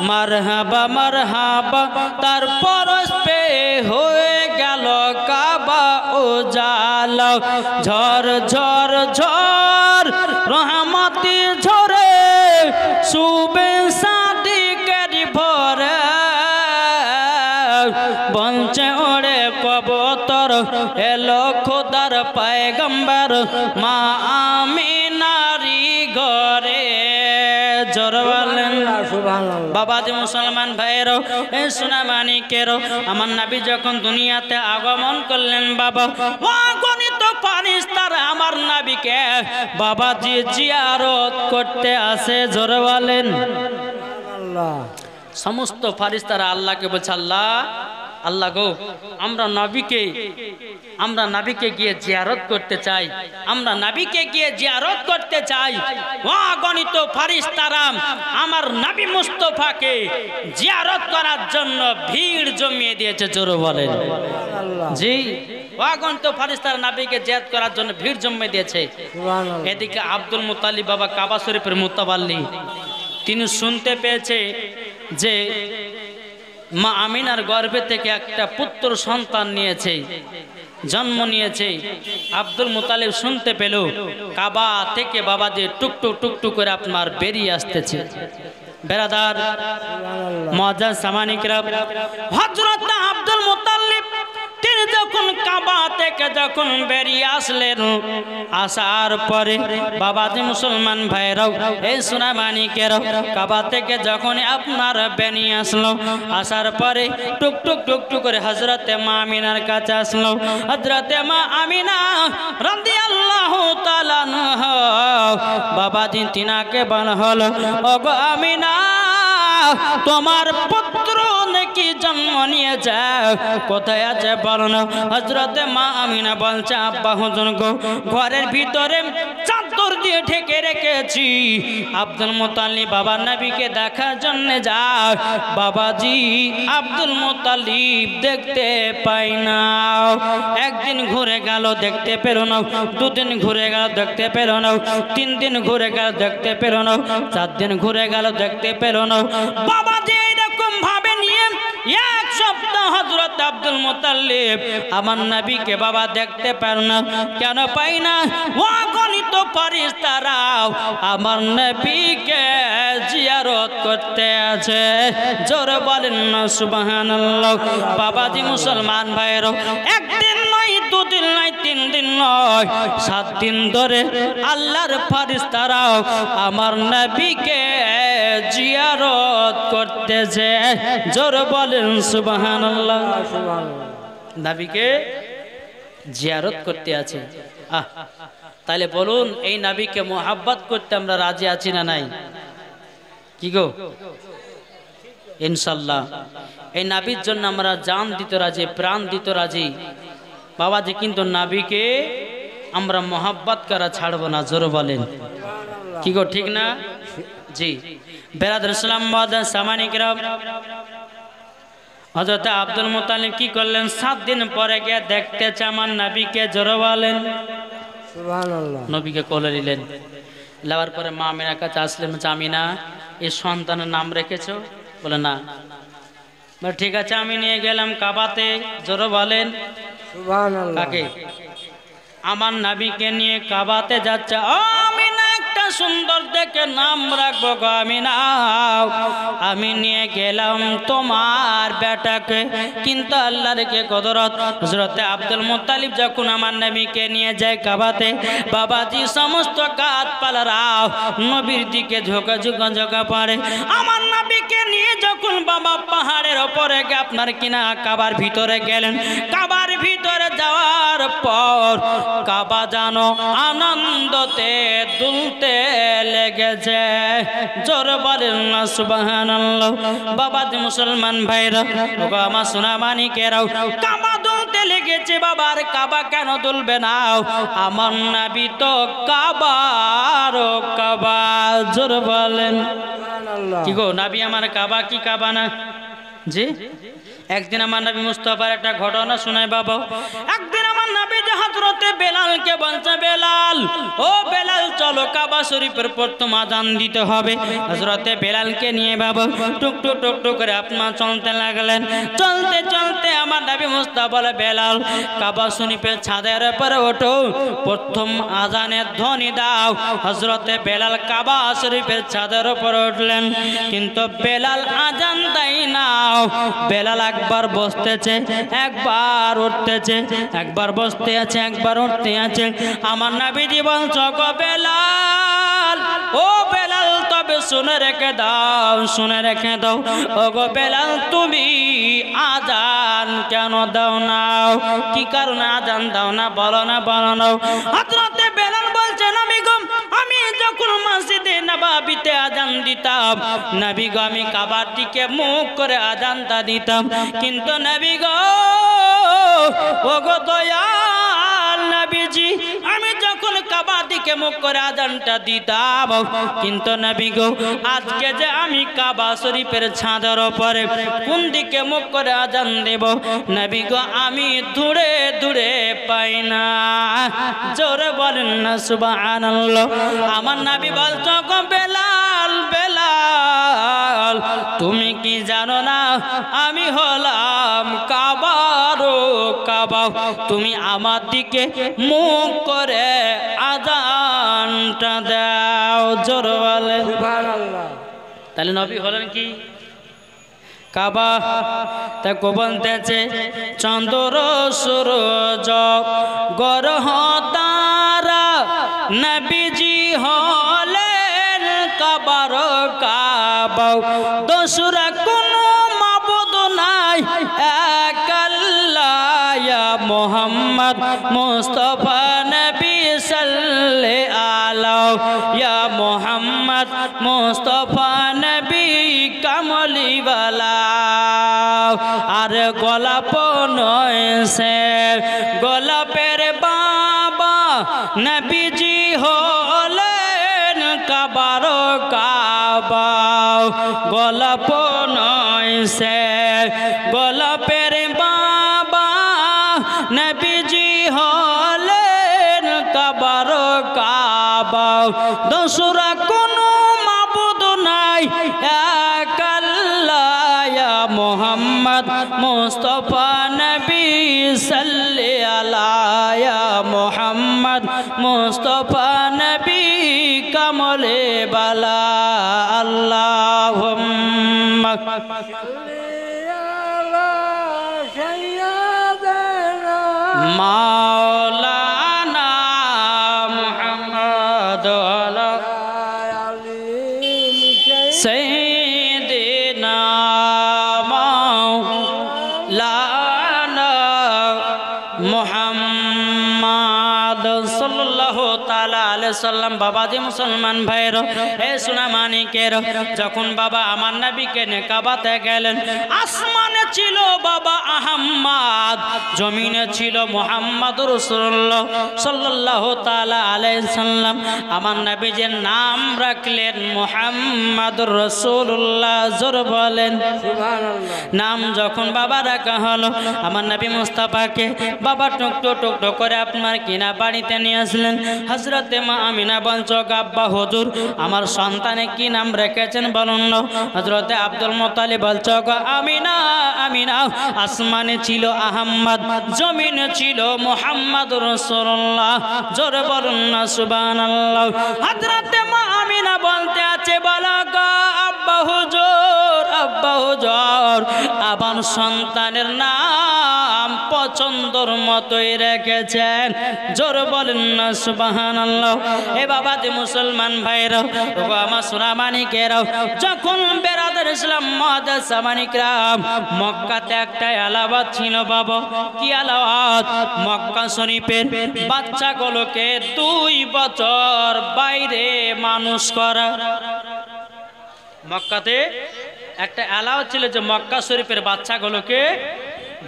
মারহাবা মারহাবা। তারপর পে হয়ে গেল কাবা উজালা, ঝড় ঝড় ঝড় রহমতি ঝরে সুবে সাদিকের ভরে। বঞ্চে ওরে কবুতর এলো খোদার পয়গম্বর মা আমিনারি ঘরে। জোর বলেন সুবহানাল্লাহ। বাবাজি মুসলমান ভাইয়েরও এই সোনা মানিকেরও আমার নবী যখন দুনিয়াতে আগমন করলেন বাবা, অগণিত ফারিস্তারা আমার নবীকে বাবাজি জিয়ারত করতে আসে। জোরে বলেন আল্লাহ। সমস্ত ফারিস্তারা আল্লাহকে বলছে আল্লাহ আল্লাহ গো, আমরা নবীকে গিয়ে জিয়ারত করতে চাই, আমরা নবীকে গিয়ে জিয়ারত করতে চাই। অগণিত ফারিস্তারা আমার নবী মুস্তাফাকে জিয়ারত করার জন্য ভিড় জমিয়ে দিয়েছে। জোরে বলেন সুবহানাল্লাহ। জি, অগণিত ফারিস্তারা নবীকে জিয়ারত করার জন্য ভিড় জমিয়ে দিয়েছে। সুবহানাল্লাহ। এদিকে আব্দুল মুত্তালিব বাবা কাবা শরীফের মুতাওয়াল্লি, তিনি শুনতে পেয়েছে যে মা আমিনার গর্ভে থেকে একটা পুত্র সন্তান নিয়েছে, জন্ম নিয়েছে। আব্দুল মুত্তালিব শুনতে পেল কাবা থেকে বাবাজি টুকটুক টুকটুক করে আপনার বেরিয়ে আসতেছে। বেরাদার মুআজ্জাজ সামানিকরা, হযরত আব্দুল মুত্তালিব তিনি যখন কাবা থেকে যখন বেরিয়ে আসলেন, আসার পরে বাবাজি মুসলমান ভাইরাও এই সোনা মানিকেরাও কাবা থেকে যখন আপনার বেরিয়ে আসলো, আসার পরে টুকটুক টুকটুক করে হযরতে মা আমিনার কাছে আসলো। হযরতে মা আমিনা রাদিয়াল্লাহু তাআলা আনহা বাবাজি তিনাকে বলা হলো ওগো আমিনা, তোমার পুত্র নাকি জন্ম নিয়েছে, কোথায় আছে বলো না। হযরতে মা আমিনা বলছে আব্বা হুজুর গো, ঘরের ভিতরে চাদর দিয়ে ঢেকে রেখেছি। আব্দুল মুত্তালিব বাবা নবীকে দেখার জন্য যায়, বাবাজি আব্দুল মুত্তালিব দেখতে পাই না। একদিন ঘুরে গেল দেখতে পেল না, দুদিন ঘুরে গেল দেখতে পেল না, 3 দিন ঘুরে গেল দেখতে পেল না, 4 দিন ঘুরে গেল দেখতে পেল না। বাবাজি এরকম ভাবে নিয়ে 1 সপ্তাহ হযরত আব্দুল মুত্তালিব আমার নবীকে বাবা দেখতে পার না। কেন পাই না? অগণিত ফারিস্তারাও আমার নবীকে জিয়ারত করতে আছে। জোরে বলেন না সুবহানাল্লাহ। বাবাজি মুসলমান ভাইয়েরও একদিন নয়, 2 দিন নয়, 3 দিন নয়, 7 দিন ধরে আল্লাহর ফারিস্তারাও আমার নবীকে জিয়ারত করতেছে। জোরে বলেন সুবহানাল্লাহ। নবীকে জিয়ারত করতে আছে। তাহলে বলুন এই নবীকে মোহাব্বত করতে আমরা রাজি আছি না নাই? কি গো? ইনশাআল্লাহ এই নবীর জন্য আমরা জান দিতে রাজি, প্রাণ দিতে রাজি বাবাজি, কিন্তু নবীকে আমরা মোহাব্বত করা ছাড়বো না। জোরে বলেন কি গো, ঠিক না? জি বেরাদর ইসলাম মুআজ্জাজ সামানিকরা, হযরত আব্দুল মুত্তালিব কি করলেন? 7 দিন পরে গিয়ে দেখতেছে আমার নবীকে। জোরে বলেন সুবহানাল্লাহ। নবীকে কোলে নিলেন, নেওয়ার পরে মা আমিনার কাছে আসলেন। আমিনা এই সন্তানের নাম রেখেছো? বলে না। বলে ঠিক আছে আমি নিয়ে গেলাম কাবাতে। জোরে বলেন সুবহানাল্লাহ। কাকে? আমার নবীকে নিয়ে কাবাতে যাচ্ছে। আমিনা একটা সুন্দর দেখে নাম রাখবো গো আমিনা। আমি নিয়ে গেলাম তোমার বেটাকে, কিন্তু আল্লাহর কে কদরত, হযরতে আব্দুল মুত্তালিব যখন আমার নবীকে নিয়ে যায় কাবাতে, বাবাজি সমস্ত গাছপালারা নবীর দিকে ঝোঁকা ঝোঁকা ঝোঁকা পড়ে। আমার নবীকে নিয়ে যখন বাবা পাহাড়ের ওপরে আপনার কিনা কাবার ভিতরে গেলেন, কাবার ভিতরে যাওয়ার পর কাবা জানো আনন্দতে দুলতে লেগেছে। জোর বলেন না সুবহানাল্লাহ। বাবাজি মুসলমান ভাইরা, ওগো আমার সোনা মানিকেরাও, কাবা দুলতে লেগেছে। বাবার কাবা কেন দুলবে না? আমার নবী তো কাবার কাবা। জোর বলেন সুবহানাল্লাহ। কি গো, নবী আমার কাবা কি কাবা না? জি। একদিন আমার নবী মুস্তাফার একটা ঘটনা শোনায় বাবা। একদিন আমার নবী যে হযরতে বেলালকে বলছে, বেলাল, ও বেলাল চলো কাবা শরীফের প্রথম আযান দিতে হবে। হযরতে বেলালকে নিয়ে বাবা টুক টুক টুক টুক করে আপনার চলতে লাগলেন। চলতে চলতে আমার নবী মুস্তাফা বলে, বেলাল কাবা শরীফের ছাদের উপরে ওঠো, প্রথম আযানের ধ্বনি দাও। হযরতে বেলাল কাবা শরীফের ছাদের উপরে উঠলেন, কিন্তু বেলাল আযান দেয় না। বেলাল একবার বসতেছে, একবার উঠতেছে, একবার বসতে আছে, একবার উঠতে আছে। আমার নবীজি বলছে, গো বেলাল, ও বেলাল তবে শুনে রেখে দাও, শুনে রেখে দাও। ও গো বেলাল, তুমি আযান কেন দাও না? কি কারণে আযান দাও না? বলো না, বলো না। হযরতে বেলাল বলছে, নবী গো, আমি যখন মসজিদে নববীতে আযান দিতাম, নবী গো আমি কাবার দিকে মুখ করে আযানটা দিতাম, কিন্তু নবী গো, ও গো দয়াল নবীজি, আমি যখন কাবার দিকে মুখ করে আযানটা দিতাম, কিন্তু নবী গো আজকে যে আমি কাবা শরীফের ছাদের উপরে কোন দিকে মুখ করে আযান দেব, নবী গো আমি দূরে দূরে পাই না। জোরে বলেন না সুবহানাল্লাহ। আমার নবী বলছো, গো বেলাল, বেলাল তুমি কি জানো না আমি হলাম কাবার কাবা, তুমি আমার দিকে মুখ করে আযানটা দাও। জোরে বলেন সুবহানাল্লাহ। তাহলে নবী হলেন কি? কাবা। তাকে বলতেছে চন্দ্র সূরজ গ্রহ তারা, নবীজি হলেন কাবার কাবা। দোসরা কোনো মাবুদ নাই, এক আল্লাহ, ইয়া মুহাম্মদ মুস্তাফা নবী সাল্লাল্লাহু আলাইহি, ইয়া মুহাম্মদ মুস্তাফা নবী কামলিওয়ালা। আর গোলাপ নয় সে গোলাপের বাবা, নবীজি হলেন কাবার কাবা। গোলাপ নয় সে গোলাপের বাবা, নবীজি হলেন কাবার কাবা। দোসরা কোনো মাবুদ নাই, এক আল্লাহ, ইয়া মুহাম্মদ মুস্তাফা নবী সাল্লাল্লাহু আলাইহি, ইয়া মুহাম্মদ মুস্তাফা নবী কামলে বালা। আল্লাহুম্মা মাওলানা মুহাম্মদ আলা সাইয়্যিদিনা মাওলানা মুহাম্মদ সাল্লাল্লাহু তাআলা আলাইহি সাল্লাম। বাবাজি মুসলমান ভাইরা, হে সোনা মানিকের, যখন বাবা আমার নবীকে নিয়ে কাবাতে গেলেন, আসমানে ছিল বাবা আহমদ, জমিনে ছিল মুহাম্মদুর রাসূলুল্লাহ সাল্লাল্লাহু তাআলা আলাইহি সাল্লাম। আমার নবীজির নাম রাখলেন মুহাম্মদুর রাসূলুল্লাহ। জোর বলেন সুবহানাল্লাহ। নাম যখন বাবা রাখা হলো, আমার নবী মুস্তাফাকে বাবা টুক টুক টুক টুক করে আপনার কিনা বাড়িতে নিয়ে আসলেন। হযরতে মা আমিনা বলছো, আব্বা হুজুর আমার সন্তানে কি নাম রেখেছেন বলুন না। হযরতে আব্দুল মুত্তালিব বলছো, আমিনা আমিনা, আসমানে ছিল আহমদ, জমিনে ছিল মুহাম্মদুর রাসূলুল্লাহ। জোরে বলুন না সুবহানাল্লাহ। হযরতে মা বলতে আছে বলো গো আব্বা হুজুর, আব্বা হুজুর আমার সন্তানের নাম পছন্দর মতোই রেখেছেন। জোর বলেন না সুবহানাল্লাহ। এ বাবা দি মুসলমান ভাইরা, ওগো আমার সোনামানিকেরাও, যখন বেরাদার ইসলাম মুআজ্জাজ সামানিকরাম মক্কাতে একটা এলাওয়াত ছিল বাবা। কি এলাওয়াত? মক্কা শরীফের বাচ্চাগুলোকে 2 বছর বাইরে মানুষ করা। মক্কাতে একটা এলাওয়াত ছিল যে মক্কা শরীফের বাচ্চাগুলোকে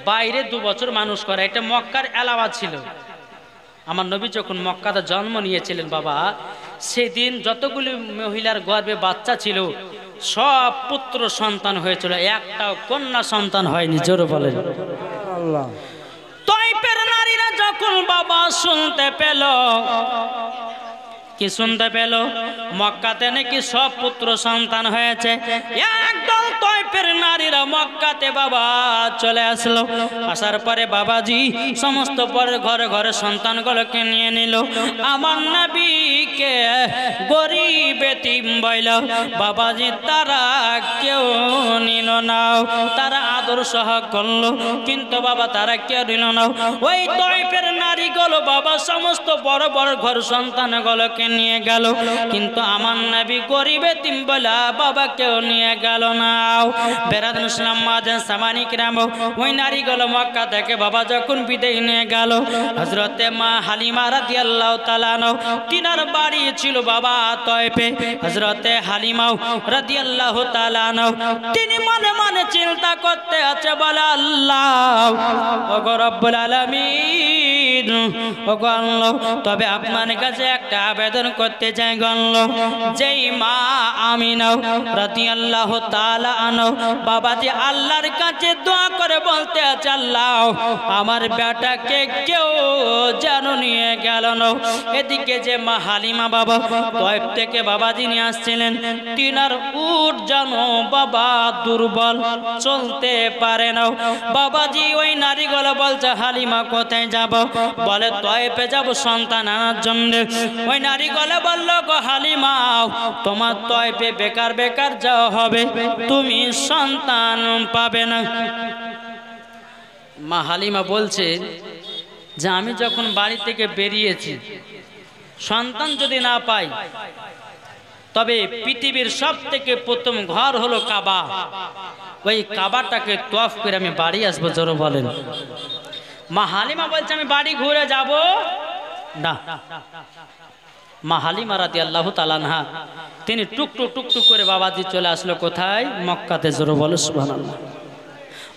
বাইরে 2 বছর মানুষ করা, এটা মক্কার এলাওয়াত ছিল। আমার নবী যখন মক্কাতে জন্ম নিয়েছিলেন বাবা, সেদিন যতগুলি মহিলার গর্ভে বাচ্চা ছিল সব পুত্র সন্তান হয়েছিল, একটাও কন্যা সন্তান হয়নি। জোরে বলেন আল্লাহ। তায়েফের নারীরা যখন বাবা শুনতে পেল, কি শুনতে পেল? মক্কাতে নাকি সব পুত্র সন্তান হয়েছে। একদল তায়েফের নারীরা মক্কাতে বাবা চলে আসলো। আসার পরে বাবাজি সমস্ত পরে ঘরে ঘরে সন্তানগুলোকে নিয়ে নিল। আমার নবীকে গরিব এতিম বইল বাবাজি, তারা কেউ নিল না, তারা আদর সহ করলো, কিন্তু বাবা তারা কেউ নিল না। ওই তায়েফের নারীগুলো বাবা সমস্ত বড় বড় ঘর সন্তানগুলোকে নিয়ে গেল, কিন্তু আমার নবী গরিব এতিম বলা বাবা কেউ নিয়ে গেল না। বেরাদার ইসলাম মুআজ্জাজ সামানিকরাম, ওই নারীগুলো মক্কা থেকে বাবা যখন বিদায় নিয়ে গেল, হযরতে মা হালিমা রাদিয়াল্লাহু তাআলা আনহা, তিনার বাড়ি ছিল বাবা তায়েফে। হযরতে হালিমা রাদিয়াল্লাহু তাআলা আনহা তিনি মনে মনে চিন্তা করতে আছে, বলে আল্লাহ ওগো রব্বুল আলামিন, ওগো আল্লাহ তবে আপনার কাছে একটা আবেদন করতে চাই গো আল্লাহ। যেই মা আমিনা রাদিয়াল্লাহু তাআলা আনহা বাবাজি আল্লাহর কাছে দোয়া করে বলতে আছে, আল্লাহ আমার বেটাকে কেউ যেন নিয়ে গেল না। এদিকে যে মা হালিমা বাবা তায়েফ থেকে বাবাজি নিয়ে আসছিলেন, তিনার উট যেন বাবা দুর্বল, চলতে পারে না। বাবাজি ওই নারীগুলো বলছে, হালিমা কোথায় যাব? বলে তায়েফে যাব সন্তান আনার জন্য। ওই নারীগুলো বলল, গো হালিমা তোমার তায়েফে বেকার বেকার যাওয়া হবে, তুমি সন্তান পাবে না। মা হালিমা বলছে যে আমি যখন বাড়ি থেকে বেরিয়েছি, সন্তান যদি না পাই তবে পৃথিবীর সব থেকে প্রথম ঘর হলো কাবা, ওই কাবাটাকে তওয়াফ করে আমি বাড়ি আসবো। জোরে বলেন। মা হালিমা বলছে আমি বাড়ি ঘুরে যাব না। মা হালিমা রাদিয়াল্লাহু তাআলা আনহা তিনি টুকটুক টুকটুক করে বাবাজি চলে আসলো কোথায়? মক্কাতে। জোরে বলো সুবহানাল্লাহ।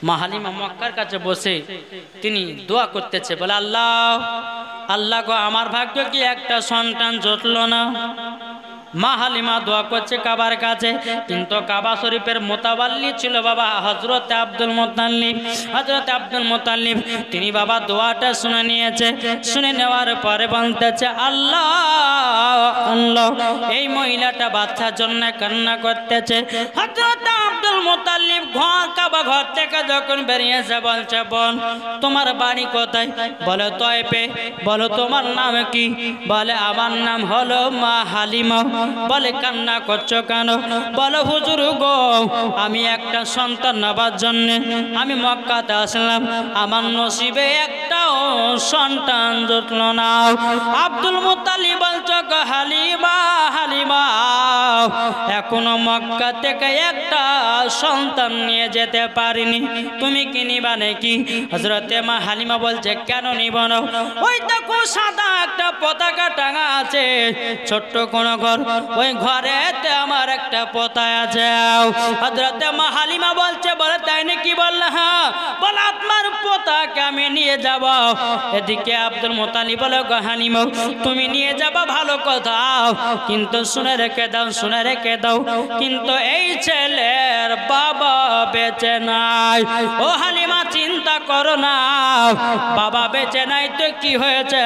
মা হালিমা মক্কার কাছে বসে তিনি দোয়া করতেছে, বলে আল্লাহ, আল্লাহ গো আমার ভাগ্য কি একটা সন্তান জুটলো না। মা হালিমা দোয়া করছে কাবার কাছে, কিন্তু কাবা শরীফের মোতাবাল্লি ছিল বাবা হযরতে আব্দুল মুত্তালিব। হযরতে আব্দুল মুত্তালিব তিনি বাবা দোয়াটা শুনে নিয়েছে। শুনে নেওয়ার পরে বলতেছে, আল্লাহ আল্লাহ এই মহিলাটা বাচ্চার জন্য কান্না করতেছে। হযরতে আব্দুল মুত্তালিব কাবা ঘর থেকে যখন বেরিয়েছে বলছে, বোন তোমার বাড়ি কোথায়? বলে তায়েফে। বলো তোমার নাম কি? বলে আমার নাম হলো মা হালিমা। বলে কান্না করছো কেন? বলো হুজুর গো আমি একটা সন্তান নেবার জন্য আমি মক্কাতে আসলাম, আমার নসিবে একটাও সন্তান জুটলো না। আব্দুল মুত্তালিব বলছো, হালিমা হালিমা এখনো মক্কা থেকে একটা সন্তান নিয়ে যেতে পারিনি, তুমি কি নিবা নাকি? হযরতে মা হালিমা বলছে, কেন নিব না? ওই দেখো সাদা একটা পতাকা টাঙা আছে, ছোট্ট কোন ঘর, ওই ঘরেতে আমার একটা পতাকা আছে। হযরতে মা হালিমা বলছে, বলে তাই নাকি? বললে হ্যাঁ। বলে আপনার পতাকা আমি নিয়ে যাব। এদিকে আব্দুল মুত্তালিব বলে, গো হালিমা তুমি নিয়ে যাবা ভালো কথা, কিন্তু শুনে রেখে দাও, শুনে রেখে দাও, কিন্তু এই ছেলের বাবা বেঁচে নাই। ও হালিমা চিন্তা করো না, বাবা বেঁচে নাই তো কি হয়েছে,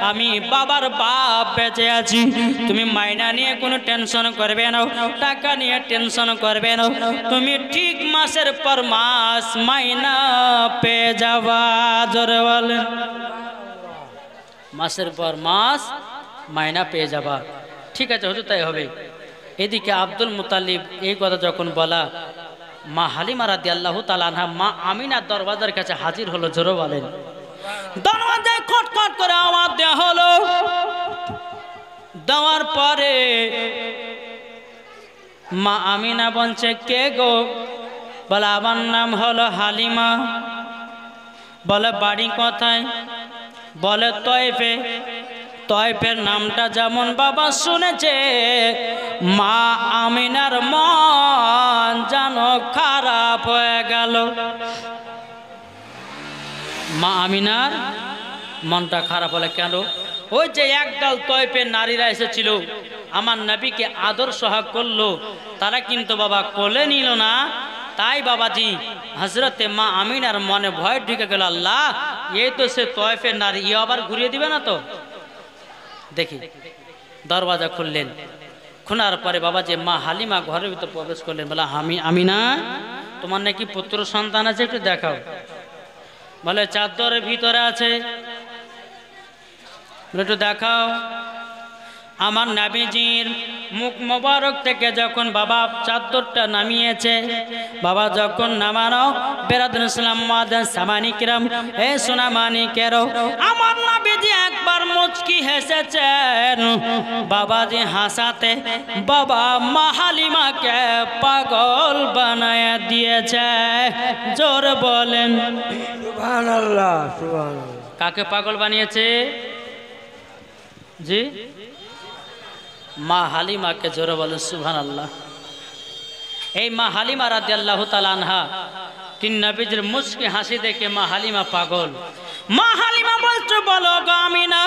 আমি বাবার বাপ বেঁচে আছি। তুমি মাইনা নিয়ে কোনো টেনশন করবে না, টাকা নিয়ে টেনশন করবে না, তুমি ঠিক মাসের পর মাস মাইনা পেয়ে যাবা। জোরে বলেন। মাসের পর মাস মাইনা পেয়ে যাবা। ঠিক আছে হুজুর তাই হবে। এদিকে আব্দুল মুতালিব এই কথা যখন বলা, মা হালিমা রাদিয়াল্লাহু তাআলা আনহা মা আমিনার দরওয়াজার কাছে হাজির হলো। জোরে বলেন। দরওয়াজায় খটখট করে আওয়াজ দেওয়া হলো। দেওয়ার পরে মা আমিনা বলছে, কে গো? বলে আমার নাম হলো হালিমা। বলে বাড়ি কোথায়? বলে তয়েফে। তয়েফের নামটা যেমন বাবা শুনেছে, মা আমিনার মন যেন খারাপ হয়ে গেল। মা আমিনার মনটা খারাপ হলে কেন? ওই যে একদল তয়েফের নারীরা এসেছিল, আমার নবীকে আদর সোহাগ করলো, তারা কিন্তু বাবা কোলে নিল না। তাই বাবাজি হজরতে মা আমিনার মনে ভয় ঢুকে গেল, আল্লাহ এই তো সে তয়েফের নারী, ই আবার ঘুরিয়ে দিবে না তো? দেখি দরওয়াজা খুললেন। খোলার পরে বাবাজি মা হালিমা ঘরের ভিতর প্রবেশ করলেন। বলে আমিনা, তোমার নাকি পুত্র সন্তান আছে, একটু দেখাও। বলে চাদরের ভিতরে আছে, একটু দেখাও। আমার নবীজির মুখ মোবারক থেকে যখন বাবা চাদরটা নামিয়েছে, বাবা যখন নামানো, বেরাদুল ইসলাম মাদান সামানিকরাম, এ সোনা মানিকেরো, আমার নবীজি একবার মুচকি হেসেছেন। বাবাজি হাসাতে বাবা মা হালিমাকে পাগল বানায় দিয়েছে। জোর বলেন সুবহানাল্লাহ, সুবহানাল্লাহ। কাকে পাগল বানিয়েছে? জি, মা হালিমাকে। জোরে বলেন সুবহানাল্লাহ। এই মা হালিমা রাদিয়াল্লাহু তাআলা আনহা, তিন নবীজির মুচকি হাসি দেখে মা হালিমা পাগল। মা হালিমা বলছো, বলো গো আমিনা,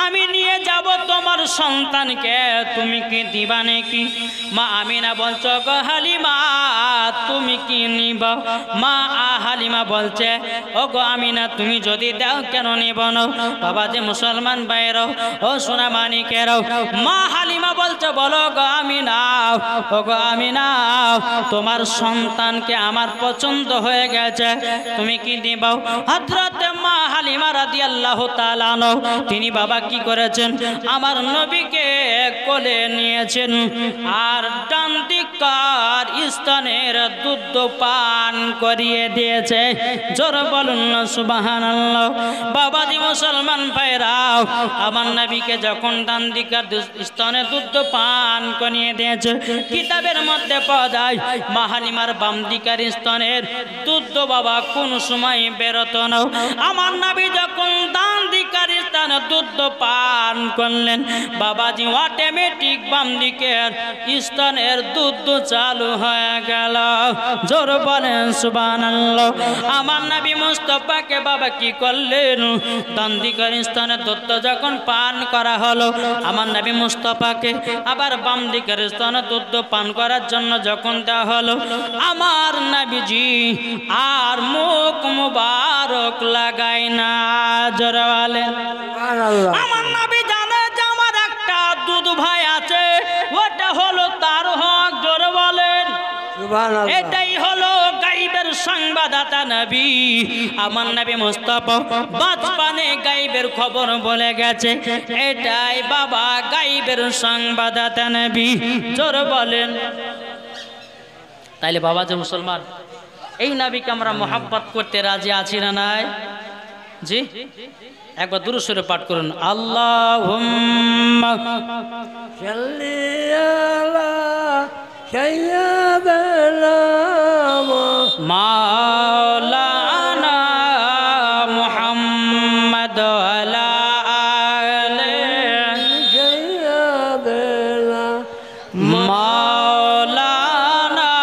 আমি নিয়ে যাব তোমার সন্তানকে, তুমি কি দিবা নাকি? মা আমিনা বলছো, গো হালিমা তুমি কি নিবা? মা হালিমা বলছে, ও গো আমিনা তুমি যদি দাও কেন নিব না? বাবা যে মুসলমান বাইরও, ও সোনা মানিকেরও, মা হালিমা বলছে, বলো গো আমিনা, ও গো আমিনা তোমার সন্তানকে আমার পছন্দ হয়ে গেছে, তুমি কি দিবা? হযরত মা হালিমা রাদিয়াল্লাহু তাআলা আনহা তিনি বাবা কি করেছেন? আমার নবীকে কোলে নিয়েছেন আর ডান দিকের স্তনের দুধ পান করিয়ে দিয়েছে। জোরে বলুন না সুবহানাল্লাহ। বাবাজি মুসলমান ভাইরাও, আমার নবীকে যখন ডান দিকের স্তনে দুধ পান করিয়ে দিয়েছে, কিতাবের মধ্যে পাওয়া যায় মা হালিমার বাম দিকের স্তনের দুধ বাবা কোন সময় বেরোতো না। আমার নবী যখন ডান দিকের স্তনে দুধ পান করলেন, বাবাজি অটোমেটিক বাম দিকের স্তনের দুধ চালু হয়ে গেল। জোর বলেন সুবহানাল্লাহ। আমার নবী মুস্তাফাকে বাবা কি করলেন? ডান দিকের স্তনের দুধ যখন পান করা হলো, আমার নবী মুস্তাফাকে আবার বাম দিকের স্তনে দুধ পান করার জন্য যখন দেওয়া হলো, আমার নবীজি আর মুখ মুবারক লাগাই না। জোর বলেন সুবহানাল্লাহ। আমার নবী জানে যে আমার একটা দুধ ভাই আছে, ওটা হলো তার হক। জোরে বলেন সুবহানাল্লাহ। এটাই হলো গায়বের সংবাদদাতা নবী। আমার নবী মুস্তাফা বাচপানে গায়বের খবর বলে গেছে, এটাই বাবা গায়বের সংবাদদাতা নবী। জোরে বলেন। তাইলে বাবা যে মুসলমান, এই নবীকে আমরা মোহাব্বত করতে রাজি আছি না নাই? জি, একবার দুরূদ শরীফ পাঠ করুন। আল্লাহুম্মা সাল্লি আলা সাইয়্যিদিনা মাওলানা মুহাম্মদ ওয়ালা আলি সাইয়্যিদিনা মাওলানা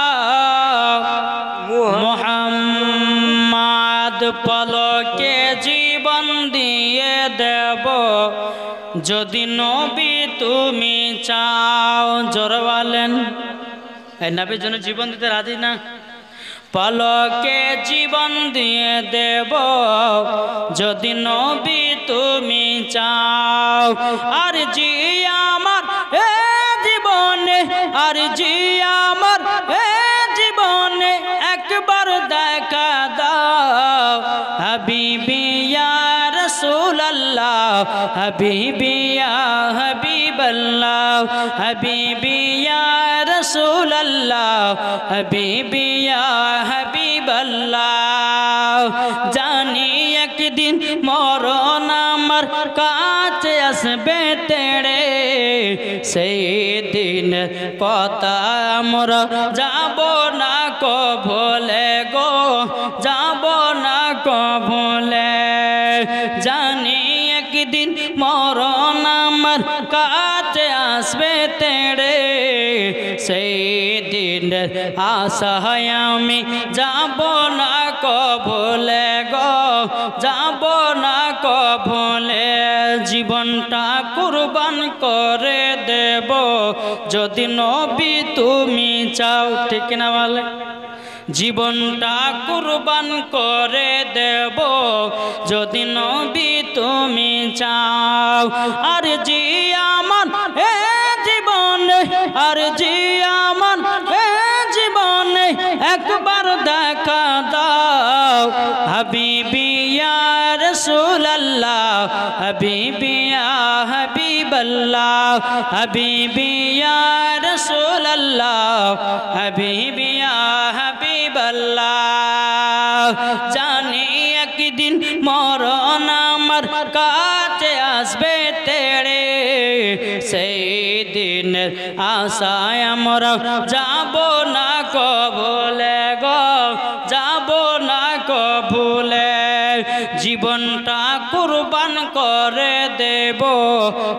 মুহাম্মদ। পলকে জীবন দিয়ে দেব যদি নবী তুমি চাও। জোরে বলেন। এই নবীর জন্য জীবন দিতে রাজি না? পলকে জীবন দিয়ে দেব যদি নবী তুমি চাও। আর জি আমার এ জীবনে, আর জি আমার এ জীবনে একবার দেখা দাও। হাবিবি ইয়া রাসূলুল্লাহ, হাবিবি ইয়া হাবিবাল্লাহ, হাবিবি ইয়া রাসূলুল্লাহ হাবিবি ইয়া হাবিবাল্লাহ জানি একদিন মরণ আমার কাছে আসবে তেড়ে সেই দিন কথা আমরা যাব না কো ভুলে গো যাব না কো ভুলে জানি একদিন মরণ আমার কাছে আসবে তেড়ে সেই দিন আশায় আমি যাব না কো ভুলে গো যাব না কো ভুলে জীবনটা কুরবান করে দেব যদি নবী তুমি চাও ঠিক না বলে জীবনটা কুরবান করে দেব যদি নবী তুমি চাও আর জি আমার হে জীবনে আর জি আমার হে জীবনে একবার দেখা দাও হাবিবি ইয়া রাসূলুল্লাহ হাবিবি ইয়া হাবিবাল্লাহ হাবিবি ইয়া রাসূলুল্লাহ হাবিবি ইয়া হাবিবাল্লাহ জানি একদিন মরণ আমার কাছে আসবে তেড়ে সেই দিনের আশায় আমরা যাব না কো ভুলে গো যাব না কো ভুলে জীবনটা কুরবান করে দেব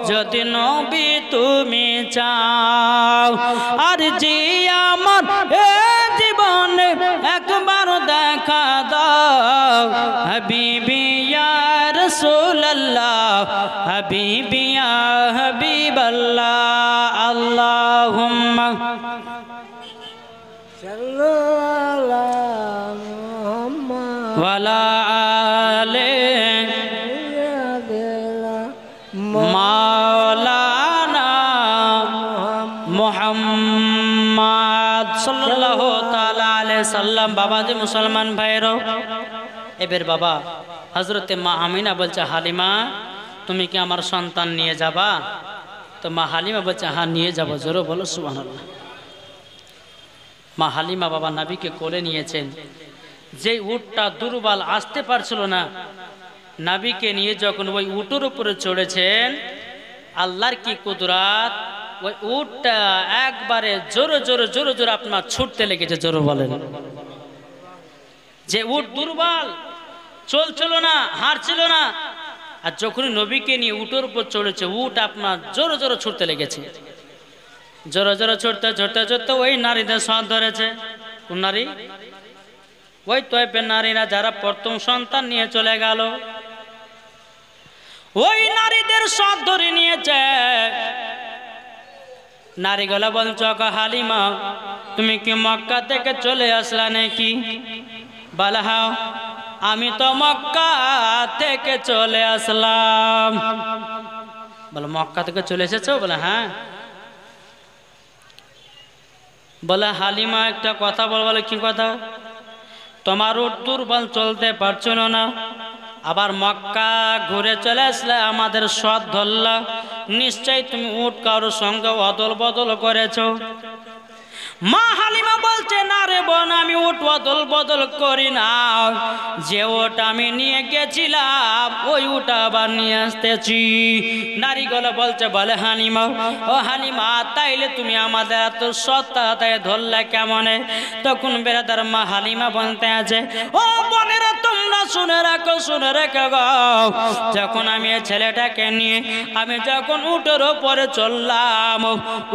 যদি নবী তুমি চাও আর জি আমার জীবনে একবার দেখা দাও হাবিবি ইয়া রাসূলুল্লাহ হাবিবি ইয়া হাবিবাল্লাহ আল্লাহুম্মা সাল্লু আলা মুহাম্মদ ওয়ালা আলে সাইয়্যিদিনা মাওলানা মুহাম্মদ সাল্লাল্লাহু তাআলা আলাইহি সাল্লাম বাবাজি মুসলমান ভাইরা এবার বাবা হযরতে মা আমিনা বলছে হালিমা তুমি কি আমার সন্তান নিয়ে যাবা তো মা হালিমা বলছে হ্যাঁ নিয়ে যাব জোরে বলো সুবহানাল্লাহ মা হালিমা বাবা নবীকে কোলে নিয়েছেন যে উটটা দুর্বল আসতে পারছিল না নবীকে নিয়ে যখন ওই উটের উপরে চড়েছেন আল্লাহর কি কুদরত ওই উটটা একবারে জোরে জোরে জোরে জোরে আপনার ছুটতে লেগেছে জোরে বলেন যে উট দুর্বল চলছিল না হাঁটছিল না আর যখনই নবীকে নিয়ে উটের উপর চড়েছে উট আপনার জোরে জোরে ছুটতে লেগেছে জোরে জোরে ছুটতে ছুটতে ছুটতে ওই নারীদের সাথ ধরেছে কোন নারী ওই তয়পের নারীরা যারা প্রথম সন্তান নিয়ে চলে গেল ওই নারীদের সাথ ধরে নিয়েছে নারীগুলো বলছো হালিমা তুমি কি মক্কা থেকে চলে আসলা নাকি বলে হ্যাঁ আমি তো মক্কা থেকে চলে আসলাম বলে মক্কা থেকে চলে এসেছো বলে হ্যাঁ বলে হালিমা একটা কথা বলে কি কথা তোমার উট দুর্বল চলতে পারছিল না আবার মক্কা ঘুরে চলে আসলে আমাদের সৎ ধরলা নিশ্চয় তুমি উট কারোর সঙ্গে অদল বদল করেছো মা হালিমা বলছে না রে বোন আমি উট অদল বদল করি না যে উট আমি নিয়ে গেছিলাম ওই উট আবার নিয়ে আসতেছি নারীগুলো বলছে বলে হালিমা ও হালিমা তাইলে তুমি আমাদের এত সত্তায় ধরলে কেমনে তখন বেরাদার মা হালিমা বলতে আছে ও বোনেরা তোমরা শুনে রেখো গো যখন আমি এই ছেলেটাকে নিয়ে আমি যখন উটের উপরে চললাম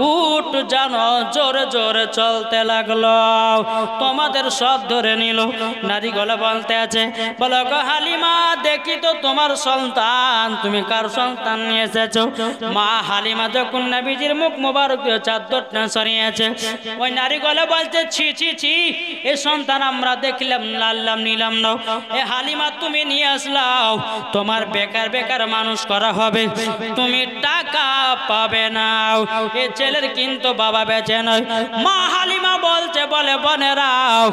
উট জানো জোরে জোরে চলতে লাগলো তোমাদের সব ধরে নিল নারীগুলো বলতে আছে বলো গো হালিমা দেখি তো তোমার সন্তান তুমি কার সন্তান নিয়ে এসেছো মা হালিমা যখন নবীজির মুখ মোবারক চাদরটা সরিয়েছে ওই নারীগুলো বলছে ছি ছি ছি এই সন্তান আমরা দেখলাম লাল্লাম নিলাম না এ হালিমা তুমি নিয়ে আসলাও তোমার বেকার বেকার মানুষ করা হবে তুমি টাকা পাবে না এ ছেলের কিন্তু বাবা বেঁচে নয় মা হালিমা বলছে বলে বোনেরাও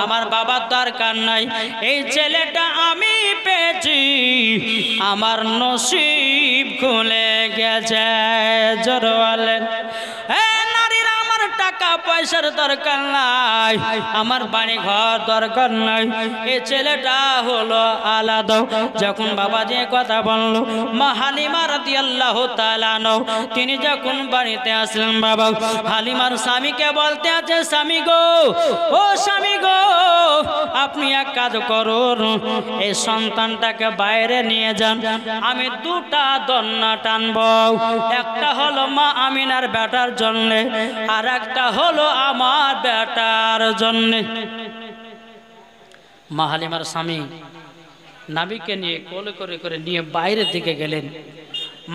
আমার বাবার দরকার নাই এই ছেলেটা আমি পেয়েছি আমার নসিব খুলে গেছে জোরে বলেন এ নারীরা টাকা পয়সার দরকার নাই, আমার বাড়ি ঘর দরকার নাই, এই ছেলেটা হলো আলাদা। যখন বাবা যে কথা বললো, মা হালিমা রাদিয়াল্লাহু তাআলা আনহা তিনি যখন বাড়িতে আসলেন, বাবা হালিমার স্বামীকে বলতে আছে, স্বামী গো, ও স্বামী গো, আপনি এক কাজ করুন, এই সন্তানটাকে বাইরে নিয়ে যান, আমি দুটা দন্না টানবো, একটা হলো মা আমিনার বেটার জন্য, আর একটা হলো আমার বেটার জন্য। মা হালিমার স্বামী নাবিকে নিয়ে কোলে করে করে নিয়ে বাইরের দিকে গেলেন।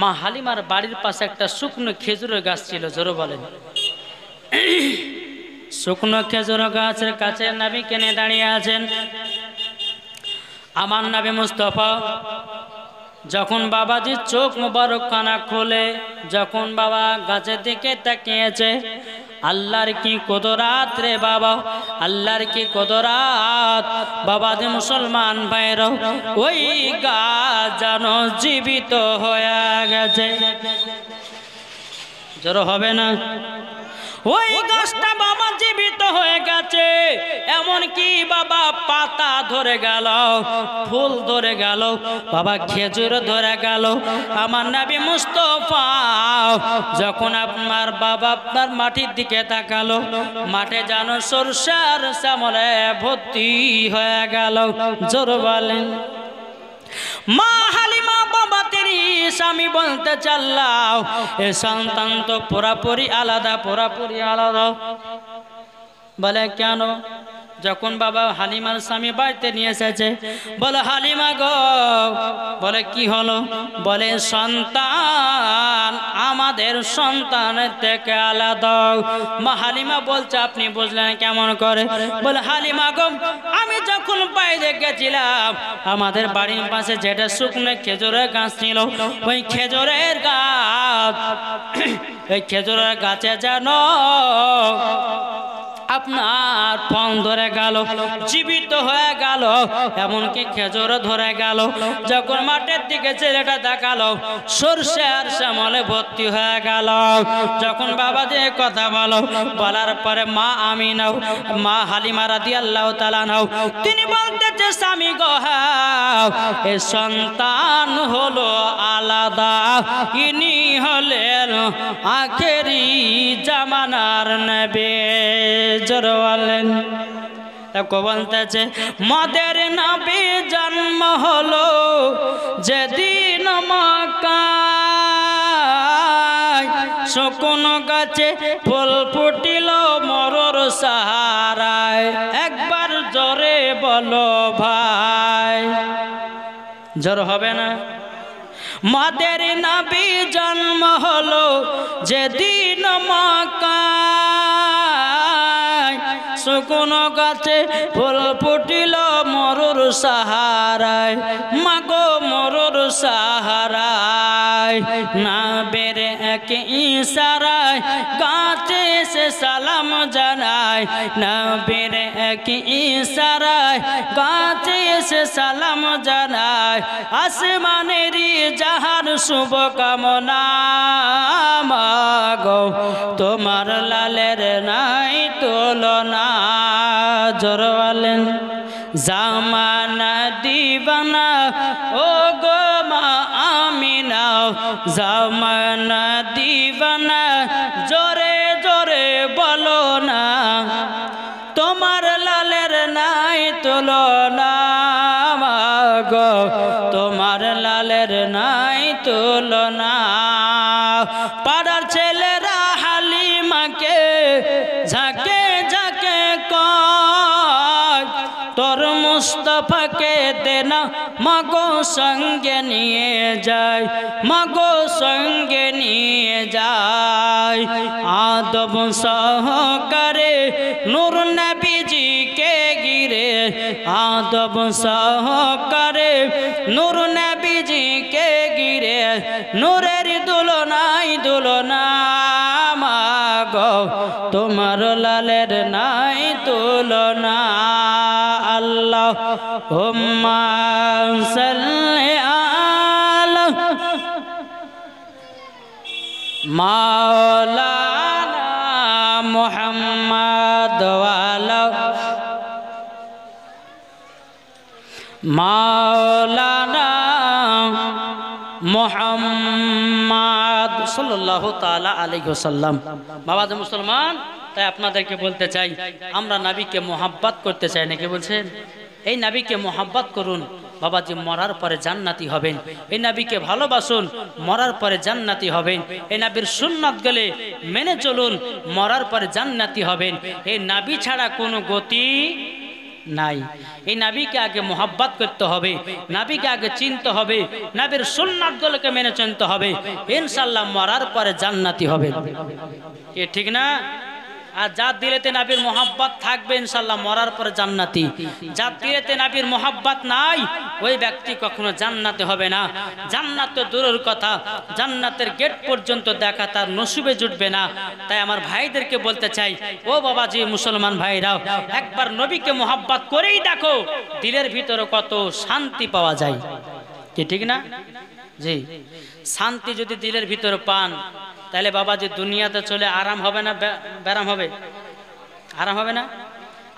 মা হালিমার বাড়ির পাশে একটা শুকনো খেজুরের গাছ ছিল, জোরে বলেন। শুকনো খেজুর গাছের কাছে নাবিকে নিয়ে দাঁড়িয়ে আছেন। আমার নবী মুস্তাফা যখন বাবাজি চোখ মুবারক খানা খোলে, যখন বাবা গাছের দিকে তাকিয়েছে, আল্লাহর কি কুদরাত রে বাবা, আল্লাহর কি কুদরাত। বাবাজি মুসলমান ভাইরা, ওই গাছ যেন জীবিত হয়ে গেছে, জোর হবে না? ওই গাছটা বাবা জীবিত হয়ে গেছে, এমন কি বাবা পাতা ধরে গেল, ফুল ধরে গেল, বাবা খেজুর ধরে গেল। আমার নবী মুস্তাফা যখন আপনার বাবা আপনার মাটির দিকে তাকালো, মাঠে যেন সরষার শ্যামলে ভর্তি হয়ে গেল, জোর বলেন। মা হালিমা বাবা তেরি স্বামী বলতে চাল্লাও, এ সন্তান তো পুরাপুরি আলাদা, পুরাপুরি আলাদা। বলে কেন? যখন বাবা হালিমার স্বামী বাড়িতে নিয়ে এসেছে, বলে হালিমা গো, বলে কি হলো? বলে সন্তান আমাদের সন্তানের থেকে আলাদা। মা হালিমা বলছে আপনি বুঝলেন কেমন করে? বলে হালিমা গো, আমি যখন বাইরে গেছিলাম, আমাদের বাড়ির পাশে যেটা শুকনো খেজুরের গাছ ছিল, ওই খেজুরের গাছ, ওই খেজুরের গাছে যেন আপনার ফল ধরে গেল, জীবিত হয়ে গেল, এমনকি খেজুর ধরে গেল। যখন মাঠের দিকে ছেলেটা দেখালো, সরষে আর শ্যামলে ভর্তি হয়ে গেল। যখন বাবা যে কথা বলো, বলার পরে মা আমিনা, মা হালিমা রাদিয়াল্লাহু তাআলা আনহা তিনি বলতেছে, স্বামী গো, এ সন্তান হলো আলাদা, ইনি হলেন আখেরি জামানার নবী, জোর বলেন। বলতেছে মদের নবী জন্ম হলো যেদিন মক্কায়, শুকনো গাছে ফুল ফুটিল মরর সাহারায়, একবার জোরে বলো ভাই, জোর হবে না? মদের নবী জন্ম হলো যেদিন মক্কায়, শুকনো গাছে ফুল ফুটিল মরুর সাহারায়, মাগো মরুর সাহারায়, না বেরে এক ইশারায় গাছে সে সালাম জানায়, না বেরে এক ইশারায় গাছে সে সালাম জানায়, আসমানেরই যাহার শুভ কামনা, মাগো তোমার লালের নাই তুলনা, জোর বলেন। জামানা দিবানা ও গো মা আমিনা, জামানা দিবানা, জোরে জোরে বলো না, তোমার লালের নাই তুলনা, মাগো তোমার লালের নাই তুলনা। পাড়ার ছেলেরা হালিমাকে ঝাঁকে ঝাঁকে কয়, তোর মুস্তাফাকে দেনা মাগো সঙ্গে নিয়ে যায়, মাগো সঙ্গে নিয়ে যায়। আদব সহকারে নূর নবীজিকে ঘিরে, আদব সহকারে নূর নবীজিকে ঘিরে, নূরের দুলনাই দুলনা, মাগো তোমার লালের নাই তুলনা। আল্লাহুম্মা সাল্লি আলা মাওলানা মুহাম্মদ দোয়ালা মাওলানা মুহাম্মদ সাল্লাল্লাহু তাআলা আলাইহি ওয়াসাল্লাম। বাবা যে মুসলমান, তাই আপনাদেরকে বলতে চাই, আমরা নবীকে মোহাব্বত করতে চাই নাকি বলছেন? এই নবীকে মোহাব্বত করুন, বাবাজি মরার পরে জান্নাতি হবেন। এই নবীকে ভালোবাসুন, মরার পরে জান্নাতি হবেন। এই নবীর সুন্নাত গলে মেনে চলুন, মরার পরে জান্নাতি হবেন। এই নবী ছাড়া কোনো গতি নাই। এই নবীকে আগে মোহাব্বত করতে হবে, নবীকে আগে চিনতে হবে, নবীর সুন্নাতগুলোকে মেনে চলতে হবে, ইনশাআল্লাহ মরার পরে জান্নাতি হবে। এ ঠিক না? আর যার দিলেতে নবীর মোহাব্বত থাকবে ইনশাআল্লাহ মরার পরে জান্নাতি। যার দিলেতে নবীর মোহাব্বত নাই ওই ব্যক্তি কখনো জান্নাতে হবে না। জান্নাত তো দূরের কথা, জান্নাতের গেট পর্যন্ত দেখা তার নসিবে জুটবে না। তাই আমার ভাইদেরকে বলতে চাই, ও বাবাজি মুসলমান ভাইরাও, একবার নবীকে মোহাব্বত করেই দেখো দিলের ভিতরে কত শান্তি পাওয়া যায়। কি ঠিক না? জি, শান্তি যদি দিলের ভিতরে পান তাহলে বাবাজি দুনিয়াতে চলে আরাম হবে না ব্যারাম হবে? আরাম হবে না?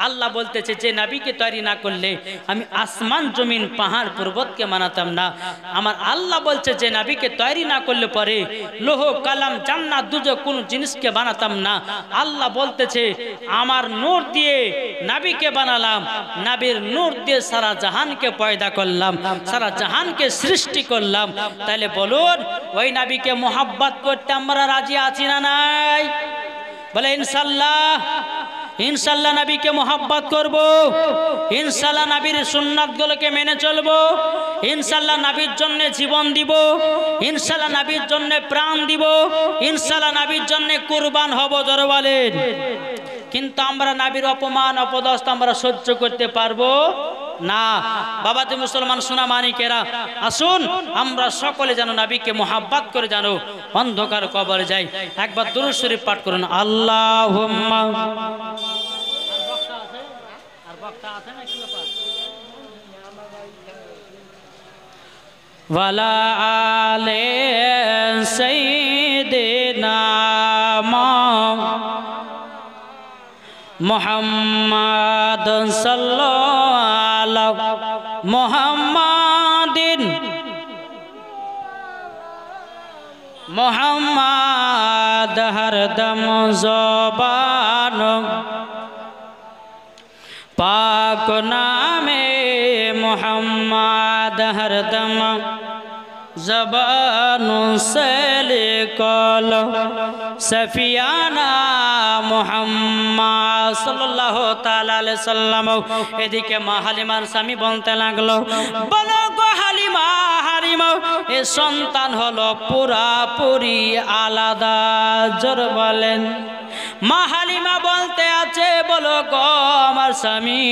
আল্লাহ বলতেছে যে নবীকে তৈরি না করলে আমি আসমান জমিন পাহাড় পর্বতকে মানাতাম না। আমার আল্লাহ বলছে যে নবীকে তৈরি না করলে পরে লোহ কালাম জান্নাত দুজক কোন জিনিসকে বানাতাম না। আল্লাহ বলতেছে আমার নূর দিয়ে নবীকে বানালাম, নবীর নূর দিয়ে সারা জাহানকে পয়দা করলাম, সারা জাহানকে সৃষ্টি করলাম। তাহলে বলুন ওই নবীকে মোহাব্বত করতে আমরা রাজি আছি না নাই? বলে ইনশাআল্লাহ, ইনশাআল্লাহ নবীকে মোহাব্বত করব, ইনশাআল্লাহ নবীর সুন্নাতগুলোকে মেনে চলব, ইনশাআল্লাহ নবীর জন্য জীবন দিব, ইনশাআল্লাহ নবীর জন্য প্রাণ দিব, ইনশাআল্লাহ নবীর জন্য কুরবান হব। জোরে বলেন। কিন্তু আমরা নবীর অপমান অপদস্থ আমরা সহ্য করতে পারবো না। বাবাজি মুসলমান সোনা মানিকেরা, আসুন আমরা সকলে যেন নবীকে মোহাব্বত করে যেন অন্ধকার কবরে যাই। একবার দুরূদ শরীফ পাঠ করুন। আল্লাহুম্মা ওয়ালা আলে সাইয়্যিদিনা মুহাম্মাদ সাল্লাল্লাহু মুহাম্মাদিন মুহাম্মাদ হরদম জবান পাক নামে মুহাম্মাদ হরদম জবানু সে লিখল সফিয়ানা মুহাম্মদ সাল্লাল্লাহু তাআলা আলাইহি সাল্লাম। এদিকে মা হালিমার স্বামী বলতে লাগলো, বলো গো হালিমা, হালিমা এ সন্তান হলো পুরাপুরি আলাদা। জোর বলেন। মা হালিমা বলতে আছে, বলো গো আমার স্বামী,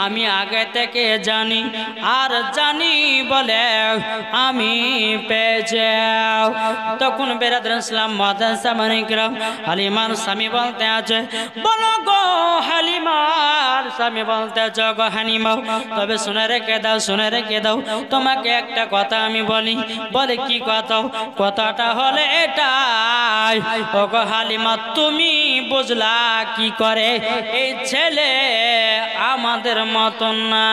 আমি আগে থেকে জানি আর জানি বলে আমি পেয়ে যাও। তখন বেরাদরান ইসলাম মাদ্রাসা মানিকরাম হালিমার স্বামী বলতে আছে, বলো গো হালিমার স্বামী বলতে আছে, গো হালিমা তবে শুনে রেখে দাও, শুনে রেখে দাও, তোমাকে একটা কথা আমি বলি। বলে কি কথা? কথাটা হলে এটাই, ও গো হালিমা তুমি বুঝলা কি করে এই ছেলে আমাদের মতন না।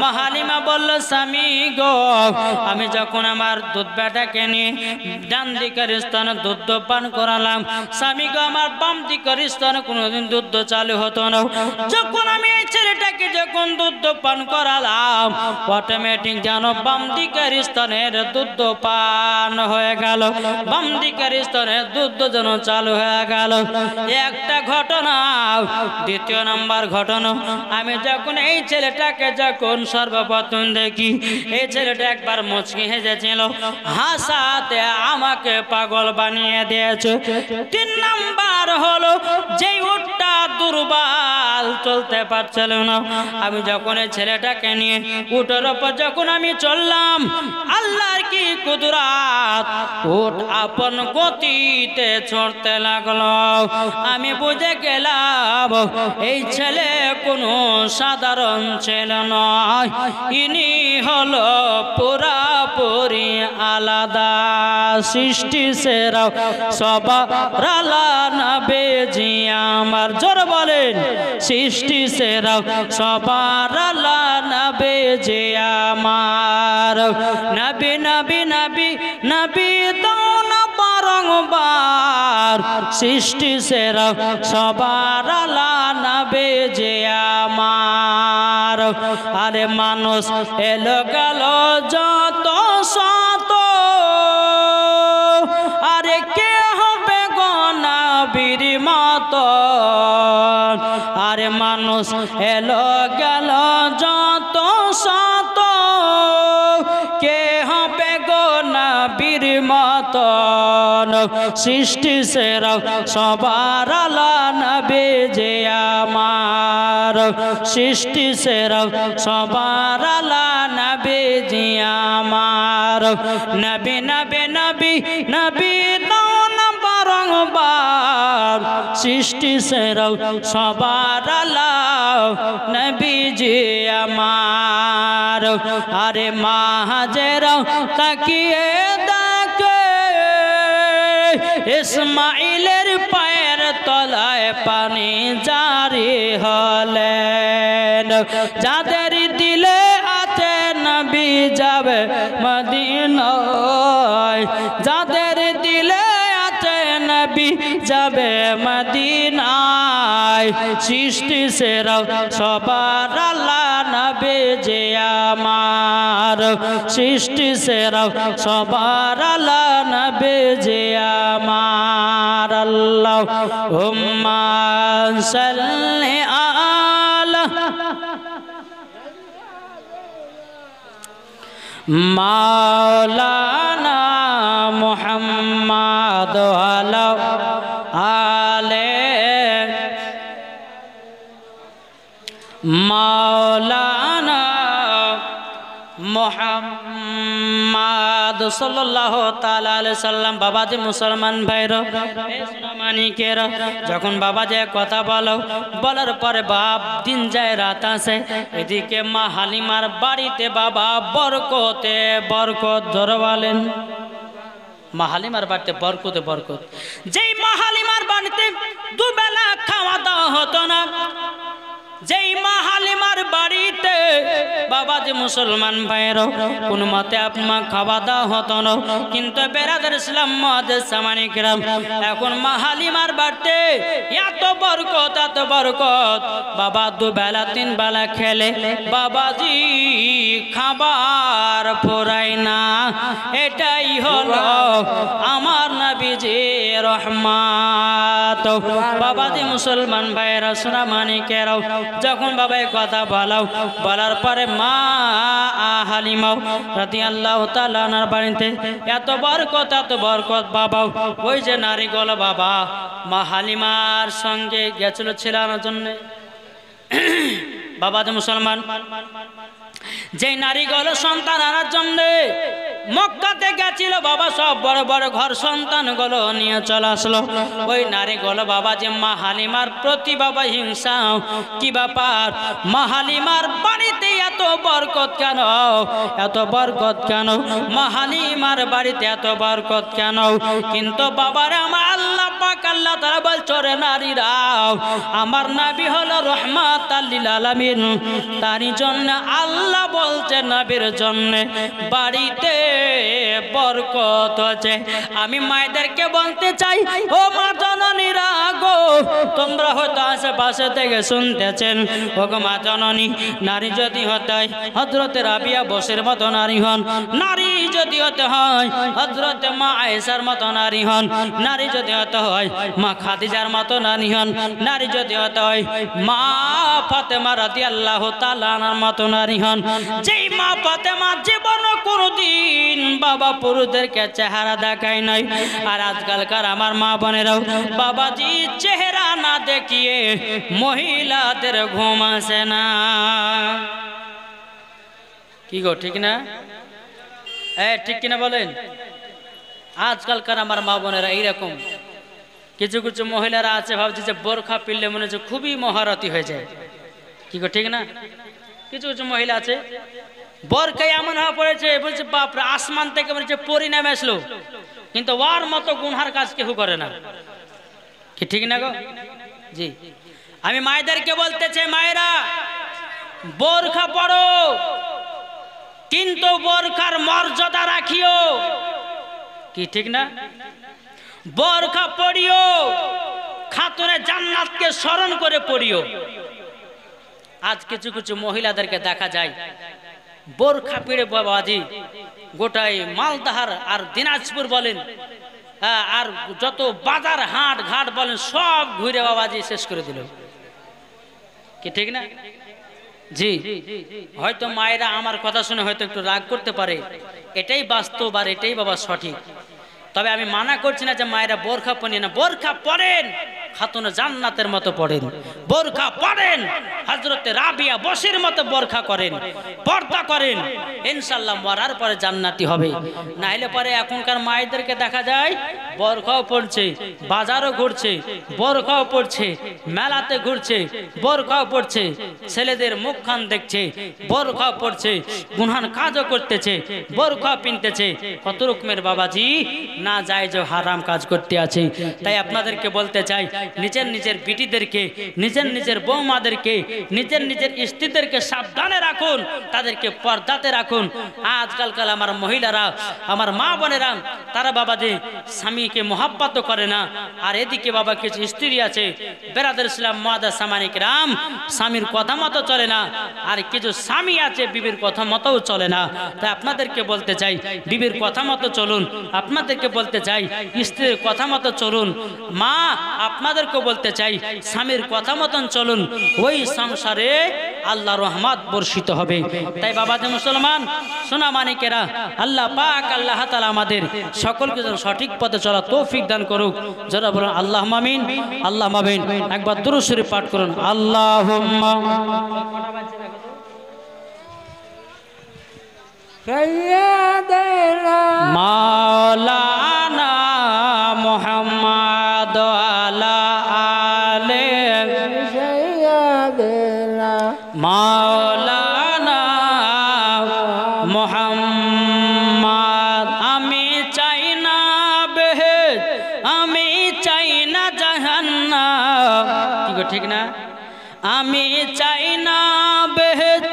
মা হালিমা বলল, স্বামী গো আমি যখন আমার দুধ বেটাকে নিয়ে ডান দিকের স্থানে দুধ পান করালাম, স্বামী গো আমার বাম দিকের স্থানে কোনোদিন দুধ চালু হতো না। যখন আমি এই ছেলেটাকে যখন দুধ পান করালাম অটোমেটিক যেন বাম দিকের স্তনের দুধ পান হয়ে গেল, বাম দিকের স্তনের দুধ যেন চালু হয়ে গেল। একটা ঘটনা। দ্বিতীয় নাম্বার ঘটনা, আমি যখন এই ছেলেটাকে যখন সর্বপ্রথম দেখি, এই ছেলেটা একবার মুচকি হেসেছিল, হাসাতে আমাকে পাগল বানিয়ে দিয়েছে। তিন নাম্বার হলো যে উটটা দুর্বল চলতে পারছিল না, আমি যখন এই ছেলেটাকে নিয়ে উটের উপর যখন আমি চললাম, আল্লাহর কি কুদরত, উট আপন গতিতে মাটিতে ছড়তে লাগলো। আমি বুঝে গেলাম এই ছেলে কোনো সাধারণ ছেলে নয়, ইনি হলো পুরাপুরি আলাদা। সৃষ্টি সেরা সবার আলা নবীজি আমার, জোর বলেন, সৃষ্টি সেরা সবার আলা নবীজি আমার। নবী নবী নবী নবী দাও না বারংবার, সৃষ্টি সেরা সবার আলা নবীজি আমার। আরে মানুষ এলো গেল যত শত, আরে কে হবে গো নবীর মতো। আরে মানুষ এলো গেল যত শত, কে হবে গো নবীর মতন। সৃষ্টি সেরা সবার আলা নবীজি আমার, সৃষ্টি সেরা সবার আলা নবীজি আমার। নবী নবী নবী নবী দাও না বারংবার, সৃষ্টি সেরা সবার আলা নবীজি আমার। আরে মাহাজেরা তাকিয়ে দেখে ইসমাইলের পায়ের তলায় পানি জারি হলেন। যাদের দিলে আছে নবী যাবে মদিনায়, যাদের দিলে আছে নবী যাবে মদিনায়। সৃষ্টি সেরা সবার আলা নবীজি আমার, সৃষ্টি সেরা সবার আলা নবীজি আমার। আল্লাহুম্মা সাল্লি আলা মাওলানা মুহাম্মদ ওয়ালা আলে মাওলানা মুহাম্মদ সাল্লাল্লাহু তাআলা আলাইহি সাল্লাম। বাবাজি মুসলমান ভাইরা, এই সোনামানিকেরা, যখন বাবাজি কথা বলার পরে বাপ দিন যায় রাত আসে, এদিকে মা হালিমার বাড়িতে বাবা বরকতে বরকত ধরবালেন। মা হালিমার বাড়িতে বরকতে বরকত। যেই মা হালিমার বাড়িতে দুবেলা খাওয়া দাওয়া হতো না, যেই মা হালিমার বাড়িতে বাবাজি মুসলমান ভাইয়েরও কোন মতে আপনার খাওয়া দাওয়া হতো না, কিন্তু বেরাদার ইসলাম মুআজ্জিজ সামানিকরাম, এখন মা হালিমার বাড়িতে এত বরকত এত বরকত, বাবা দুবেলা তিন বেলা খেলে বাবাজি খাবার ফুরায় না। এটাই হলো আমার নবীজি রহমত। বাবাজি মুসলমান ভাইয়েরা সোনামানিকেরাও, যখন বাবা কথা বলার পরে মা হালিমা রাদিয়াল্লাহু তাআলা আনহার বাড়িতে এত বরকত বাবা, ওই যে নারীগুলো বাবা মা হালিমার সঙ্গে গেছিল ছেড়ানোর জন্য। বাবাজি মুসলমান, যে নারীগুলো সন্তান আনার জন্য মক্কাতে গেছিল বাবা, সব বড় বড় ঘর সন্তানগুলো নিয়ে চলে আসলো। ওই নারীগুলো বাবা যে মা হালিমার প্রতি বাবা হিংসা, কি ব্যাপার মা হালিমার বাড়িতে এত বরকত কেন, এত বরকত কেন, মা হালিমার বাড়িতে এত বরকত কেন? কিন্তু বাবারে আমার আল্লাহ পাক আল্লাহ তাআলা বলছে, রে নারীরা, আমার নবী হলো রহমাতাল লিল আলামিন, তারই জন্য আল্লাহ বলছে নবীর জন্য বাড়িতে বরকত আছে। আমি মায়েদেরকে বলতে চাই, ও মা জননীরা গো, তোমরা হয়তো আশেপাশে থেকে শুনতেছেন, ও গো মা জননী, নারী যদি হতে হয় হযরতে রাবিয়া বসের মতো নারী হন, নারী যদি হতে হয় হযরতে মা আয়েশার মতো নারী হন, নারী যদি হতে হয় মা খাদিজার মতো নারী হন, নারী যদি হতে হয় মা ফাতেমা রাদিয়াল্লাহু তাআলা আনহার মতো নারী হন। যেই মা ফাতেমা জীবন কোনদিন বাবা পুরুষদেরকে চেহারা দেখায় নাই, আর আজকালকার আমার মা বোনেরাও বাবাজি চেহারা না দেখিয়ে মহিলাদের ঘুম আসে না। কি গো ঠিক না? ঠিক কিনা বলেন? আজকালকার আমার মা বোনেরা এইরকম কিছু কিছু মহিলারা আছে ভাবছে যে বোরখা পিনলে মনে হচ্ছে খুবই মহারথী হয়ে যায়, কি গো ঠিক না? কিছু কিছু মহিলা আছে বোরখায় এমন হওয়া পড়েছে, বলছে বাপরে আসমান থেকে মনে হচ্ছে পরি নামে আসলো, কিন্তু ওর মতো গুনহার কাজ কেউ করে না, কি ঠিক না গো? জি, আমি মায়েদেরকে বলতে চাই, মায়েরা বোরখা পরো, কিন্তু বোরখার মর্যাদা রাখিও, কি ঠিক না? বোরখা পরিও, খাতুনে জান্নাতকে স্মরণ করে পরিও। আজ কিছু কিছু মহিলাদেরকে দেখা যায় বোরখা পরে বাবাজি গোটাই মালদাহার আর দিনাজপুর বলেন, আর যত বাজার হাট ঘাট বলেন সব ঘুরে বাবাজি শেষ করে দিল, কি ঠিক না? জি, হয়তো মায়েরা আমার কথা শুনে হয়তো একটু রাগ করতে পারে, এটাই বাস্তব আর এটাই বাবা সঠিক। তবে আমি মানা করছি না যে মায়েরা বোরখা পরেন না, বোরখা পরেন, খাতুনে জান্নাতের মতো পড়েন, বোরখা পরেন, হযরতে রাবিয়া বশির মতো বোরখা করেন, পর্দা করেন, ইনশাআল্লাহ মরার পরে জান্নাতি হবে। না হলে পরে এখনকার মায়েদেরকে দেখা যায় বোরখাও পড়ছে, বাজারও ঘুরছে, বোরখাও পড়ছে, মেলাতে ঘুরছে, বোরখাও পড়ছে, ছেলেদের মুখখান দেখছে, বোরখাও পড়ছে, গুনহান কাজও করতেছে, বোরখা পিনতেছে, কত রকমের বাবাজি না যায় যে হারাম কাজ করতে আছে। তাই আপনাদেরকে বলতে চাই, নিজের নিজের বিটিদেরকে, নিজের নিজের বৌমাদেরকে, নিজের নিজের স্ত্রীদেরকে সাবধানে রাখুন, তাদেরকে পর্দাতে রাখুন। আজকালকাল আমার মহিলারা, আমার মা বোনেরা, তারা বাবাজি স্বামীকে মহাব্বত করে না, আর এদিকে বাবা কিছু স্ত্রী আছে বেরাদার ইসলাম মুআদ্দাস সামানিক রাম, স্বামীর কথা মতো চলে না, আর কিছু স্বামী আছে বিবির কথা মতোও চলে না। তাই আপনাদেরকে বলতে চাই বিবির কথা মতো চলুন, আপনাদেরকে বলতে চাই স্ত্রীর কথা মতো চলুন, মা আপনাদেরকে বলতে চাই স্বামীর কথা মতন চলুন, ওই সংসারে আল্লাহ রহমত বর্ষিত হবে। তাই বাবাজি মুসলমান সোনা মানিকেরা, আল্লাহ পাক আল্লাহ তাআলা আমাদের সকলকে যেন সঠিক পথে চলা তৌফিক দান করুক। যারা বলুন আল্লাহুম্মা আমিন, আল্লাহুম্মা আমিন। একবার দুরূদ শরীফ পাঠ করুন, আল্লাহুম্মা سيدنا মাওলানা মুহাম্মদ আলা আলে سيدنا মাওলানা মুহাম্মদ। আমি চাই না বেহেশত, আমি চাই না জাহান্নাম, কি গো ঠিক না? আমি চাই না বেহেশত,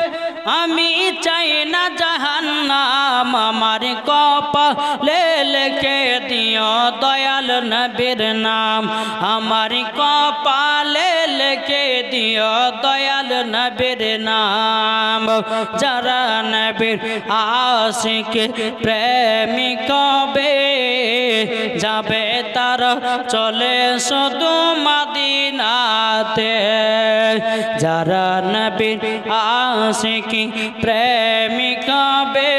আমি চাই না জাহান্নাম, আমার কপালে লিখে দিও দয়াল নবীর নাম, আমার কপালে লিখে দিও দয়াল নবীর নাম। যারা নবীর আশিক প্রেমিক হবে, যাবে তারা চলে শুধু মদিনাতে। যারা নবীর আশিক প্রেমিক হবে,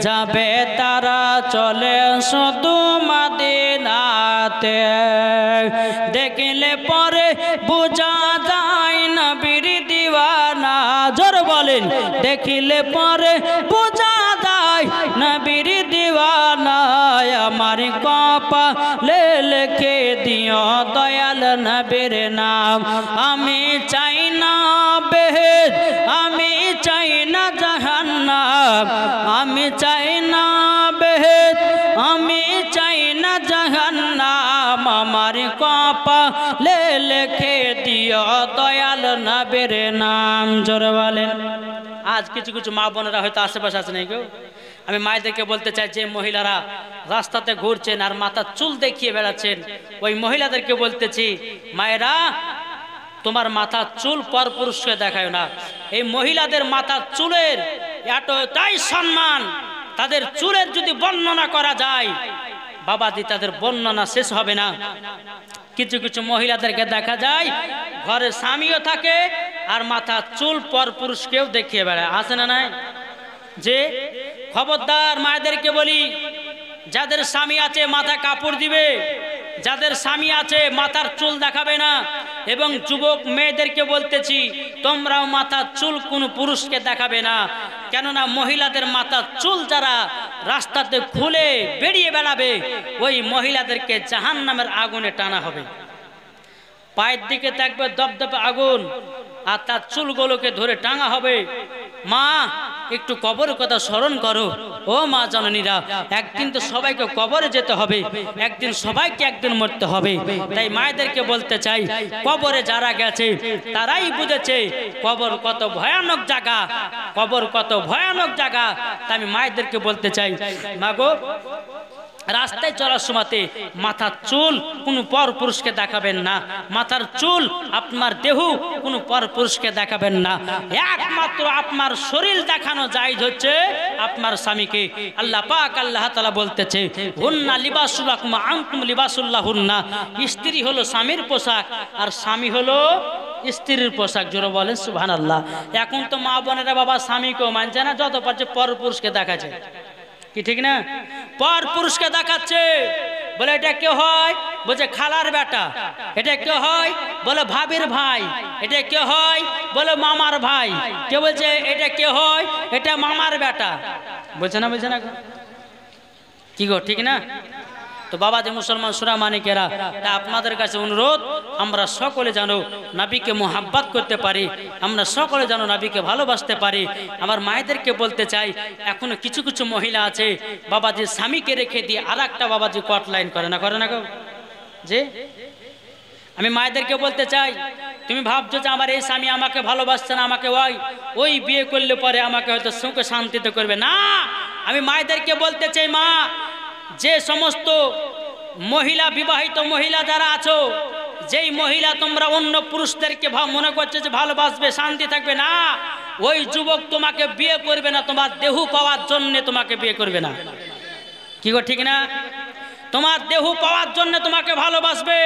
যাবে তারা চলে শুধু মদিনাতে। দেখলে পরে বোঝা যায় নবীর দিওয়ানা, জোর বলেন, দেখিলে পরে বোঝা যায় নবীর দিওয়ানা। আমার কপালে লিখে দিও দয়াল নবীর নাম, আমি চাই না বেহেশত, আমি চাই না জাহান্নাম, আমি চাই না বেহেশত, আমি চাই না জাহান্নাম, আমার কপালে লিখে দিও দয়াল নবীর নাম। জোরে বলেন। আজ কিছু কিছু মা বোনেরা হয়তো আশেপাশে আছে নাকি, আমি মায়েদেরকে বলতে চাই যে মহিলারা রাস্তাতে ঘুরছেন আর মাথার চুল দেখিয়ে বেড়াচ্ছেন, ওই মহিলাদেরকে বলতেছি মায়েরা তোমার মাথার চুল পরপুরুষকে দেখায় না। এই মহিলাদের মাথার চুলের এতটাই সম্মান, তাদের চুলের যদি বর্ণনা করা যায় বাবাজি তাদের বর্ণনা শেষ হবে না। কিছু কিছু মহিলাদেরকে দেখা যায় ঘরে স্বামীও থাকে আর মাথার চুল পরপুরুষকেও দেখিয়ে বেড়ায়, আছে না নাই? যে খবরদার মায়েদেরকে বলি, যাদের স্বামী আছে মাথা কাপড় দিবে, যাদের স্বামী আছে মাথার চুল দেখাবে না। এবং যুবক মেয়েদেরকে বলতেছি, তোমরাও মাথার চুল কোনো পুরুষকে দেখাবে না। কেননা মহিলাদের মাথার চুল যারা রাস্তাতে খুলে বেরিয়ে বেড়াবে, ওই মহিলাদেরকে জাহান্নামের আগুনে টানা হবে। পায়ের দিকে থাকবে দপদপে আগুন, আর তার চুলগুলোকে ধরে টাঙা হবে। মা, একটু কবরের কথা স্মরণ করো। ও মা জননীরা, একদিন তো সবাইকে কবরে যেতে হবে, একদিন সবাইকে একদিন মরতে হবে। তাই মায়েদেরকে বলতে চাই, কবরে যারা গেছে তারাই বুঝেছে কবর কত ভয়ানক জায়গা, কবর কত ভয়ানক জায়গা। তাই আমি মায়েদেরকে বলতে চাই, মাগো, রাস্তায় চলার সময়তে মাথার চুল কোনো পর পুরুষকে দেখাবেন না। মাথার চুল আপনার দেহ কোনো পর পুরুষকে দেখাবেন না। একমাত্র আপনার শরীর দেখানো জায়েজ হচ্ছে আপনার স্বামীকে। আল্লাহ পাক আল্লাহ তাআলা বলতেছে, হুন্না লিবাসুল লাকুম আনতুম লিবাসুল লাহুন্না। স্ত্রী হলো স্বামীর পোশাক, আর স্বামী হলো স্ত্রীর পোশাক। জোরে বলেন সুবহানাল্লাহ। এখন তো মা বোনেরা বাবা স্বামীকেও মানছে না, যত পারছে পর পুরুষকে দেখাচ্ছে। কি ঠিক না? পর পুরুষকে দেখাচ্ছে। বলে এটা কে হয়? বলছে খালার বেটা। এটা কে হয়? বলে ভাবির ভাই। এটা কে হয়? বলে মামার ভাই। কে বলছে এটা কে হয়? এটা মামার বেটা। বলছে না, বলছে না? কি গো, ঠিক না? তো বাবা যে মুসলমান সুরা মানিকেরা, তা আপনাদের কাছে অনুরোধ, আমরা সকলে যেন নবীকে মোহাব্বত করতে পারি, আমরা সকলে যেন নবীকে ভালোবাসতে পারি। আমার মায়েদেরকে বলতে চাই, এখনো কিছু কিছু মহিলা আছে বাবাজি স্বামীকে রেখে দিয়ে আর একটা বাবাজি কট লাইন করে না, করে না গো? যে আমি মায়েদেরকে বলতে চাই, তুমি ভাবছো যে আমার এই স্বামী আমাকে ভালোবাসছে না, আমাকে ওই বিয়ে করলে পরে আমাকে হয়তো সুখে শান্তিতে করবে না। আমি মায়েদেরকে বলতে চাই, মা, যে সমস্ত মহিলা, বিবাহিত মহিলা যারা আছো, যেই মহিলা তোমরা অন্য পুরুষদেরকে মনে করছে যে ভালোবাসবে, শান্তি থাকবে না, ওই যুবক তোমাকে বিয়ে করবে না, তোমার দেহ পাওয়ার জন্য তোমাকে বিয়ে করবে না। কি গো, ঠিক না? তোমার দেহ পাওয়ার জন্য তোমাকে ভালোবাসবে,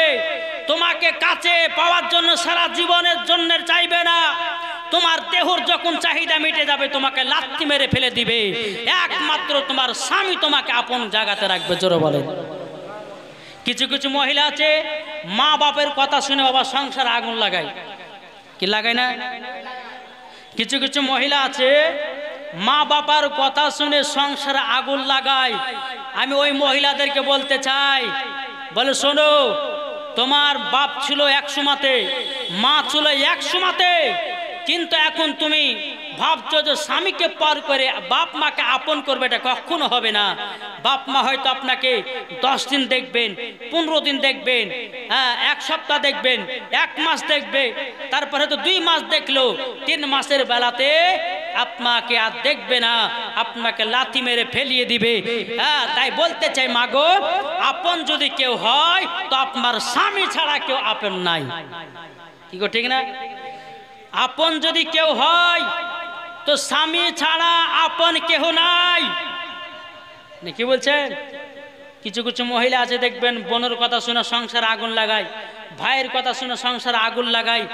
তোমাকে কাছে পাওয়ার জন্য সারা জীবনের জন্য চাইবে না। তোমার দেহর যখন চাহিদা মিটে যাবে তোমাকে লাথি মেরে ফেলে দিবে। একমাত্র তোমার স্বামী তোমাকে আপন জায়গাতে রাখবে। জোরে বলেন। কিছু কিছু মহিলা আছে মা বাপের কথা শুনে বাবা সংসার আগুন লাগায়। কি লাগায় না? কিছু কিছু মহিলা আছে মা বাবার কথা শুনে সংসারে আগুন লাগায়। আমি ওই মহিলাদেরকে বলতে চাই, বলে শোনো, তোমার বাপ ছিল এক সময়তে, মা ছিল এক সময়তে, কিন্তু এখন তুমি ভাবছো যে স্বামীকে পার করে বাপ মাকে আপন করবে, এটা কখনো হবে না। বাপ মা হয়তো আপনাকে 10 দিন দেখবেন, 15 দিন দেখবেন, হ্যাঁ, 1 সপ্তাহ দেখবেন, 1 মাস দেখবে, তারপরে তো 2 মাস দেখলো, 3 মাসের বেলাতে আপনাকে আর দেখবে না, আপনাকে লাথি মেরে ফেলিয়ে দিবে। হ্যাঁ, তাই বলতে চাই, মাগো, আপন যদি কেউ হয় তো আপনার স্বামী ছাড়া কেউ আপন নাই। কি গো, ঠিক না? আপন যদি কেউ হয় তো স্বামী ছাড়া আপন কেহ নাই। কি বলছেন? কিছু কিছু মহিলা আছে দেখবেন বোনের কথা শুনে সংসারে আগুন লাগায়, ভাইয়ের কথা শুনে সংসারে আগুন লাগায়,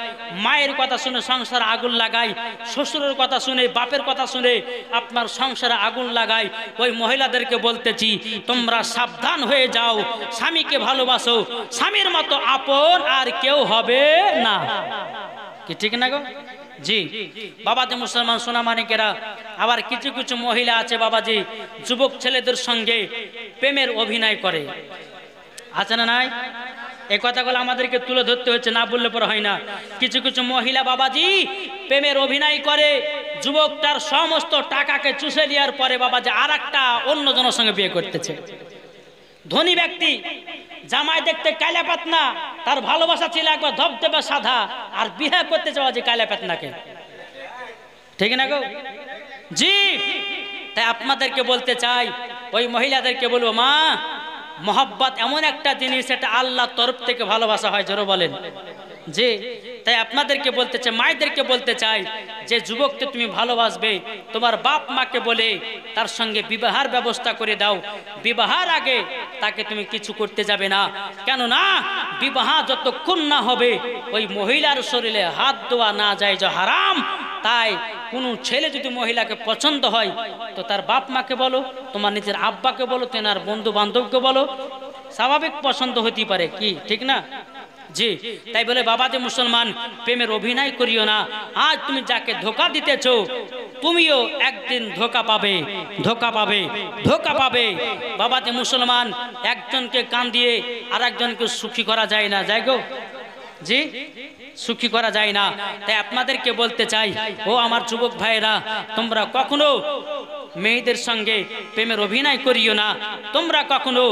মায়ের কথা শুনে সংসারে আগুন লাগায়, শ্বশুরের কথা শুনে, বাপের কথা শুনে আপনার সংসারে আগুন লাগায়। ওই মহিলাদেরকে বলতেছি, তোমরা সাবধান হয়ে যাও, স্বামীকে ভালোবাসো, স্বামীর মতো আপন আর কেউ হবে না। কি ঠিক না গো? জি বাবাজি মুসলমান সোনা মানিকেরা, আবার কিছু কিছু মহিলা আছে বাবাজি যুবক ছেলেদের সঙ্গে প্রেমের অভিনয় করে, আছে না নাই? এই কথাগুলো আমাদেরকে তুলে ধরতে হচ্ছে, না বললে পরে হয় না। কিছু কিছু মহিলা বাবাজি প্রেমের অভিনয় করে, যুবক তার সমস্ত টাকাকে চুষে নেওয়ার পরে বাবাজি আর একটা অন্য জনের সঙ্গে বিয়ে করতেছে। ধনী ব্যক্তি, জামাই দেখতে কালা পাতনা, তার ভালোবাসা ছিল একবার ধবধবে সাদা, আর বিয়ে করতে চাওয়া যে কালা পাতনাকে। ঠিক না গো? জি, তাই আপনাদেরকে বলতে চাই, ওই মহিলাদেরকে বলবো, মা, মোহাব্বত এমন একটা জিনিস, এটা আল্লাহর তরফ থেকে ভালোবাসা হয়। জোরে বলেন। জি, তাই আপনাদেরকে বলতে চাই, মায়েদেরকে বলতে চাই, যে যুবককে তুমি ভালোবাসবে, তোমার বাপ মাকে বলে তার সঙ্গে বিবাহের ব্যবস্থা করে দাও। বিবাহের আগে তাকে তুমি কিছু করতে যাবে না, কেননা বিবাহ যতক্ষণ না হবে ওই মহিলার শরীরে হাত দেওয়া না যায় যে হারাম। তাই কোনো ছেলে যদি মহিলাকে পছন্দ হয় তো তার বাপ মাকে বলো, তোমার নিজের আব্বাকে বলো, তেনার বন্ধু বান্ধবকে বলো, স্বাভাবিক পছন্দ হতে পারে, কি ঠিক না? জি, তাই বলে বাবা যে মুসলমান প্রেমের অভিনয় করিও না। আজ তুমি যাকে ধোকা দিতেছো তুমিও একদিন ধোকা পাবে, ধোকা পাবে, ধোকা পাবে। বাবা যে মুসলমান একজনকে কান দিয়ে আর একজনকে সুখী করা যায় না, যায় গো? জি, সুখী করা যায় না। তাই আপনাদেরকে বলতে চাই, ও আমার যুবক ভাইরা, তোমরা কখনো মেয়েদের সঙ্গে প্রেমের অভিনয় করিও না। তোমরা কখনো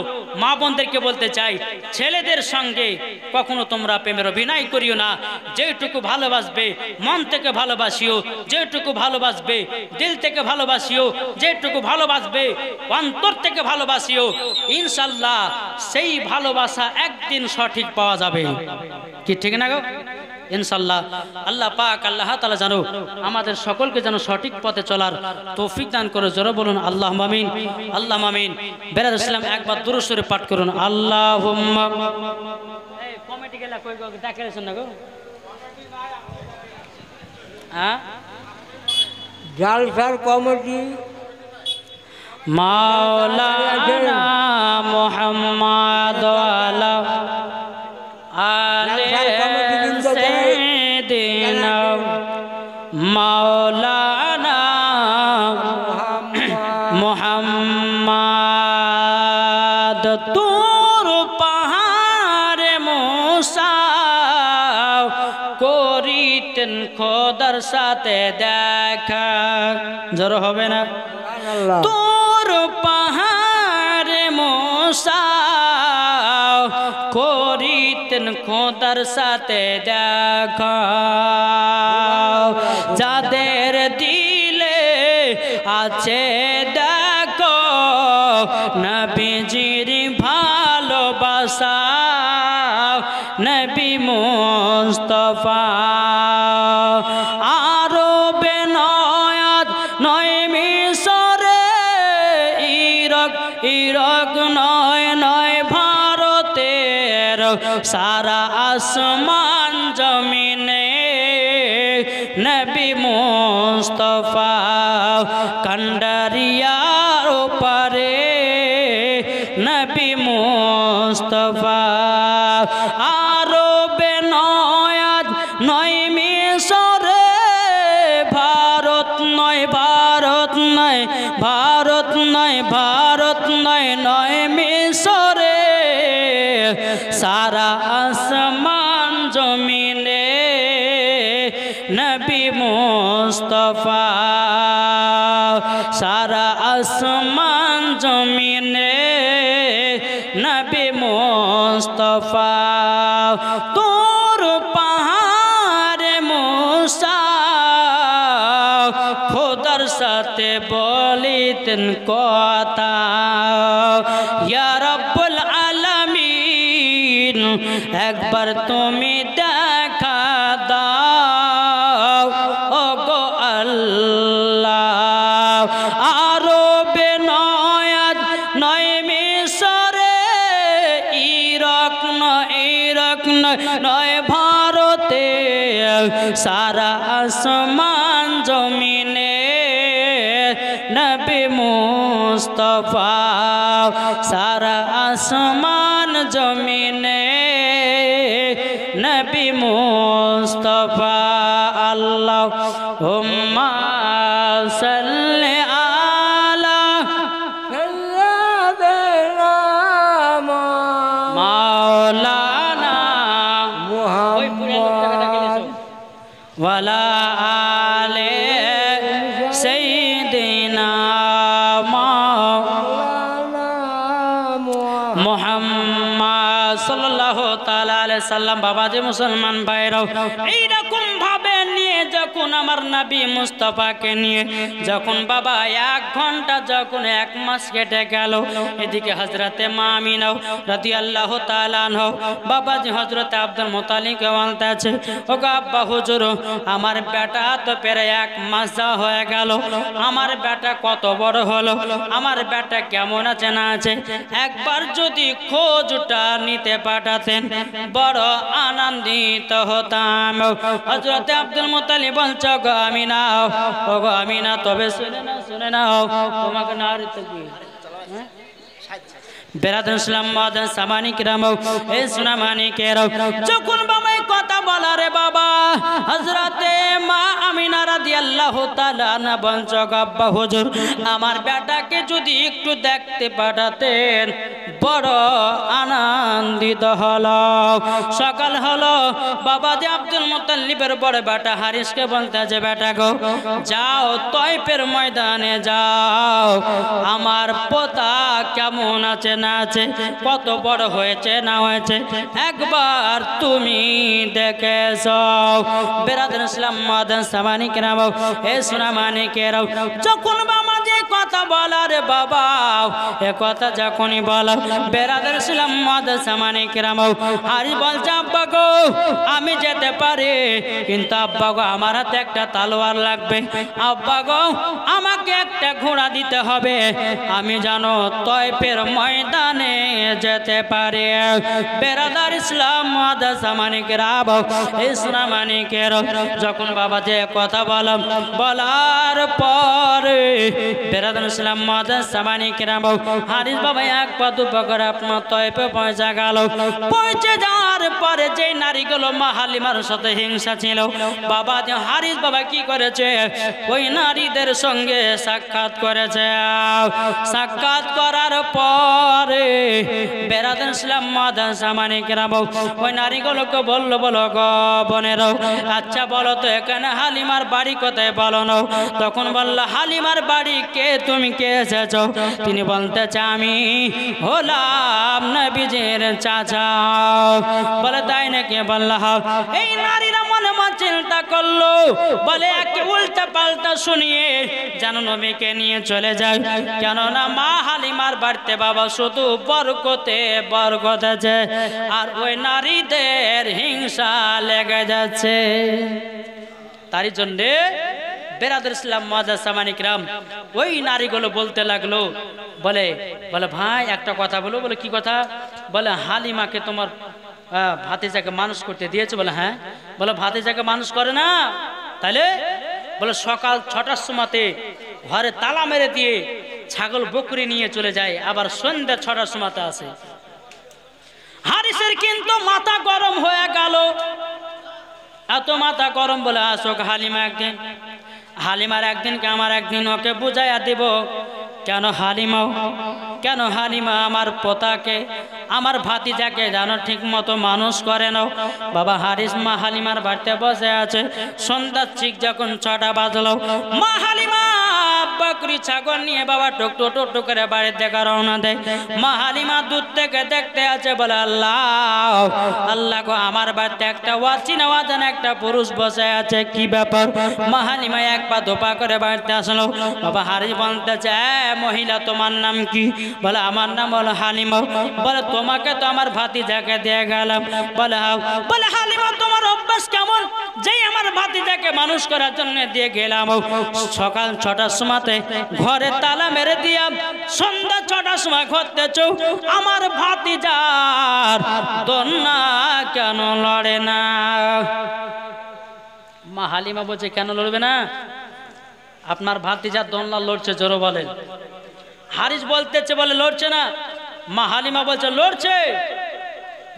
মা বোনদেরকে বলতে চাই, ছেলেদের সঙ্গে কখনো তোমরা প্রেমের অভিনয় করিও না। যেটুকু ভালোবাসবে মন থেকে ভালোবাসিও, যেটুকু ভালোবাসবে দিল থেকে ভালোবাসিও, যেটুকু ভালোবাসবে অন্তর থেকে ভালোবাসিও। ইনশাল্লাহ সেই ভালোবাসা একদিন সঠিক পাওয়া যাবে, কি ঠিক না গো? ইনশাল্লাহ আল্লাহ পাক আল্লাহ তাআলা জানো আমাদের সকলকে যেন সঠিক পথে চলার তৌফিক দান করে। জোরে বলুন আল্লাহ আমিন, আল্লাহ আমিন। বেরাদ ইসলাম একবার দুরূদ শরীফ পাঠ করুন। আল্লাহুম্মা এই কমিটি গেলা কই গো ডাকেছেন না গো? হ্যাঁ, জালসার কমিটি মাওলানা মুহাম্মদ আলা আলে সাইয়্যিদিনা মাওলানা মুহাম্মদ তোর পাহাড়ে মুসা করিতেন খোদার সাথে দেখা। জোর হবে না? তোর পাহাড়ে মুসা করিতেন খোদার সাথে দেখা। যাদের দিলে আছে দেখো নবীজির ভালোবাসা, নবী মুস্তাফা আরবে নয়াত নয় মিশরে, ইরাক ইরাক নয় নয় ভারতের, সারা আসমান জমিনে নবী মুস্তাফা কান্ডারিয়ার ওপারে নবী মুস্তাফা আরবে নয়াত নয় মিশরে, ভারত নয় ভারত নয় ভারত নয় ভারত নয় নয় মিশরে, সারা আসমান জমিনে নবী মুস্তাফা, সারা আসমান জমিনে নবী মুস্তাফা। তোর পাহাড়ে মুসা খোদার সাথে বলিতেন কথা, ইয়া রাব্বুল আলামিন একবার তুমি দেখা দাও ও গো আল্লাহ। আরবে নয়াত নয় মিশরে, ইরাক নয় ইরাক নয় নয় ভারতে, সারা আসমান জমিনে নবী মুস্তাফা, সারা আসমান জমিনে নবী মুস্তাফা। আল্লাহুম্মা সাল্লি আলা সাইয়্যিদিনা মাওলানা মুহাম্মদ ওয়ালা আলে সাইয়্যিদিনা মুহাম্মদ সাল্লাল্লাহু তাআলা আলাইহি সাল্লাম। বাবা যে মুসলমান ভাইরাও এইরকম ভাবে নিয়ে যখন আমার নবী মুস্তাফাকে নিয়ে যখন বাবা 1 ঘন্টা যখন 1 মাস কেটে গেল, এদিকে হযরতে মা আমিনা রাদিয়াল্লাহু তাআলা আনহা বাবা যে হযরতে আব্দুল মুত্তালিবকে বলতেছে, ওগো আব্বা হুজুর আমার বেটা তো প্রায় 1 মাস যা হয়ে গেল, আমার বেটা কত বড় হলো, আমার বেটা কেমন আছে না আছে, একবার যদি খোঁজটা নিতে পাঠাতেন বড় আনন্দিত হতাম। হযরতে আব্দুল মুত্তালিব বলছে, গো আমিনা ও গো আমিনা, তবে শুনে নাও তোমাকে নারী তো কি বেরাদুল ইসলাম মাদান সামানি কিরাম এ সুনামানি কেরাও যখন বাবা কথা বলা রে বাবা হযরতে মা আমিনা রাদিয়াল্লাহু তাআলা না বঞ্চক আব্বা হুজুর আমার বেটাকে যদি একটু দেখতে পাঠাতেন বড় আনন্দিত হলো। সকাল হলো বাবা যে আব্দুল মুত্তালিবের বড় বেটা হারিসকে বলতে যে বেটা গো যাও তয়ফের ময়দানে যাও আমার পোতা কেমন আছে না আছে কত বড় হয়েছে না হয়েছে একবার তুমি দেখে যাও। বেরাদুল ইসলাম মাদান সামানি কেরাম এ সুনামানি কেরাও যখন বাবা যে কথা বলা রে বাবা এ কথা যখনই বলো বেরাদুল ইসলাম মাদান সামানি কেরাম হারিস বলছে আব্বা গো আমি যেতে পারি কিন্তু আব্বা গো আমার হাতে একটা তলোয়ার লাগবে আব্বা গো আমাকে একটা ঘোড়া দিতে হবে আমি জানো তয়ফের ময়দানে যেতে পারি। বেরাদুল ইসলাম মাদান সামানি কেরাম এই সুনামানি কেরাম যখন বাবা যে কথা বলার পরে বেরাদুল ইসলাম মাদান সামানি কেরাম হারিস বাবা এক পা দু পা করে আপনার তয়ফে পৌঁছে গেল। পৌঁছে যাওয়ার পরে যে নারীগুলো মা হালিমার সাথে হিংসা ছিল বাবা যে হারিস বাবা কি করেছে ওই নারীদের সঙ্গে সাক্ষাৎ করেছে। সাক্ষাৎ করার পরে বেরাদুল ইসলাম মাদান সামানি কেরাম ওই নারীগুলোকে বললো বলো গো বোনেরও আচ্ছা বলো তো এখানে হালিমার বাড়ি কোথায় বলো না। তখন বললো হালিমার বাড়ি কে তুমি কে এসেছো তিনি বলতেছে আমি হলাম নবীজির চাচা। বলে তাই নাকি বললো এই নারীরা মনে মনে চিন্তা করলো বলে একে উল্টা পাল্টা শুনিয়ে যেন নবীকে নিয়ে চলে যায় কেননা মা হালিমার বাড়িতে বাবা শুধু বরকতে বরকত আছে আর ওই নারীদের হিংসা লেগে যাচ্ছে। তারই জন্যে বেরাদুল ইসলাম মাদান সামানি কেরাম ওই নারীগুলো বলতে লাগলো বলে ভাই একটা কথা বলো। বলে কি কথা? বলে হালিমাকে তোমার ভাতিজাকে মানুষ করতে দিয়েছে। বলে হ্যাঁ। বলে ভাতিজাকে মানুষ করে না তাইলে? বলে সকাল 6টার সময়তে ঘরে তালা মেরে দিয়ে ছাগল বকরি নিয়ে চলে যায় আবার সন্ধ্যা 6টার সময়তে আসে। হারিসের কিন্তু মাথা গরম হয়ে গেল। এত মাথা গরম বলে আসুক হালিমার একদিনকে আমার একদিন ওকে বুঝাইয়া দিব কেন হালিমা আমার পোতাকে আমার ভাতিজাকে জানো ঠিক মতো মানুষ করে নাও। বাবা হারিস মা হালিমার বাড়িতে বসে আছে। সন্ধ্যার ঠিক যখন 6টা বাজলো মা হালিমা বকরি ছাগল নিয়ে বাবা টুক করে বাড়ির থেকে রওনা দেয়। মা হালিমা দূর থেকে দেখতে আছে বলে আল্লাহ গো আমার বাড়িতে একটা অচেনা একটা পুরুষ বসে আছে কি ব্যাপার? মা হালিমা এক পা দোপা করে বাড়িতে আসলো। বাবা হারিস বলতেছে মহিলা তোমার নাম কি? বলে আমার নাম হলো হালিমা। বলে তোমাকে তো আমার ভাতিজাকে দিয়ে গেলাম। বলে হালিমা তোমার অভ্যাস কেমন যেই আমার ভাতিজাকে মানুষ করার জন্য দিয়ে গেলাম সকাল 6টার সময়তে ঘরে তালা মেরে দিয়া সন্ধ্যা 6টার সময় ঘরতেছ আমার ভাতিজার দন্না কেন লড়ে না? মা হালিমা বলছে কেন লড়বে না? আপনার ভাতিজার দন্না লড়ছে জোরে বলেন। হারিস বলতেছে বলে লড়ছে না। মা হালিমা বলছে লড়ছে।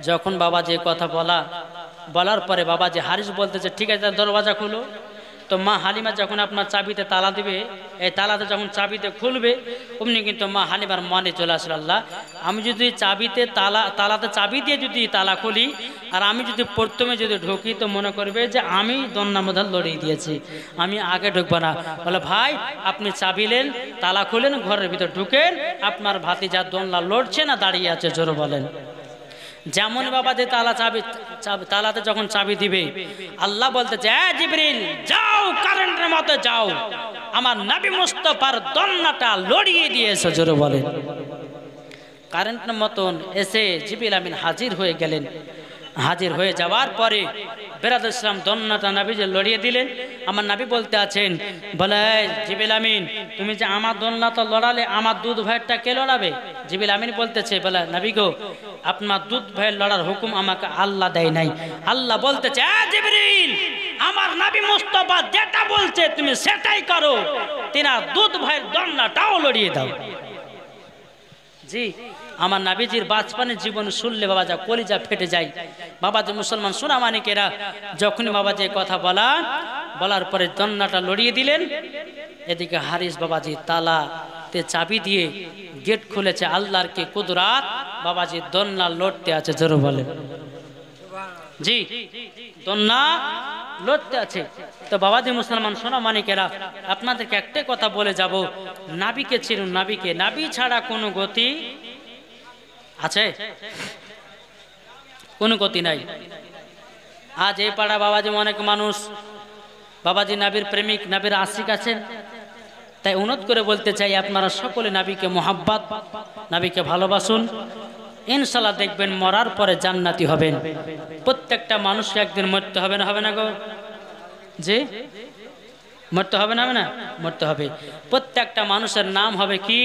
যখন বাবা যে কথা বলার পরে বাবা যে হারিস বলতেছে ঠিক আছে দরওয়াজা খুলো। তো মা হালিমা যখন আপনার চাবিতে তালা দিবে এই তালাতে যখন চাবিতে খুলবে অমনি কিন্তু মা হালিমার মনে চলে আসলো আল্লাহ আমি যদি চাবিতে তালাতে চাবি দিয়ে যদি তালা খুলি আর আমি যদি প্রথমে যদি ঢুকি তো মনে করবে যে আমি দন্নামধাল লড়িয়ে দিয়েছি আমি আগে ঢুকবো না। বলে ভাই আপনি চাবি নেন তালা খুলেন ঘরের ভিতর ঢুকেন আপনার ভাতিজার দোলনা লড়ছে না দাঁড়িয়ে আছে জোরে বলেন। যেমন বাবা যে তালাতে যখন চাবি দিবে আল্লাহ বলতেছে জিবরিল যাও কারেন্টের মতো যাও আমার নবী মুস্তাফার দন্নাটা লড়িয়ে দিয়েছে জোরে বলেন। কারেন্টের মতন এসে জিবরিল আমিন হাজির হয়ে গেলেন। হাজির হয়ে যাওয়ার পরে বেরাদুল ইসলাম দন্নাটা নবীজি লড়িয়ে দিলেন। আমার নবী বলতে আছেন বলে জিবরিল আমিন তুমি যে আমার দন্নাটা লড়ালে আমার দুধ ভাইয়েরটা কে লড়াবে? জিবরিল আমিন বলতেছে বলে নবী গো আপনার দুধ ভাইয়ের লড়ার হুকুম আমাকে আল্লাহ দেয় নাই। আল্লাহ বলতেছে জিবরিল আমার নবী মুস্তাফা যেটা বলছে তুমি সেটাই করো তিনার দুধ ভাইয়ের দন্নাটাও লড়িয়ে দাও। জি আমার নাবিজির বাঁচপানের জীবন শুনলে বাবা যা কলিজা ফেটে যায়। বাবাজি মুসলমান সোনা মানিকেরা, যখনই বাবাজি কথা বলার পরে দন্নাটা লড়িয়ে দিলেন, এদিকে হারিস বাবাজি তালাতে চাবি দিয়ে গেট খুলেছে। আল্লাহর কি কুদরাত, বাবাজি দন্না লড়তে আছে, জোরে বলেন। জি দন্না লড়তে আছে। তো বাবাজি মুসলমান সোনা মানিকেরা, আপনাদেরকে একটাই কথা বলে যাব, নাবিকে চিনুন, নাবিকে। নাবি ছাড়া কোনো গতি আছে? কোনো গতি নাই। আজ এই পাড়া বাবাজি অনেক মানুষ বাবাজি নাবির প্রেমিক, নাবির আশিক আছেন। তাই অনুরোধ করে বলতে চাই, আপনারা সকলে নাবিকে মোহাব্বত, নাবিকে ভালোবাসুন। ইনশাল্লাহ দেখবেন মরার পরে জান্নাতি হবেন। প্রত্যেকটা মানুষকে একদিন মরতে হবে না, হবে না গো? জি মরতে হবে না, হবে না? মরতে হবে। প্রত্যেকটা মানুষের নাম হবে কি?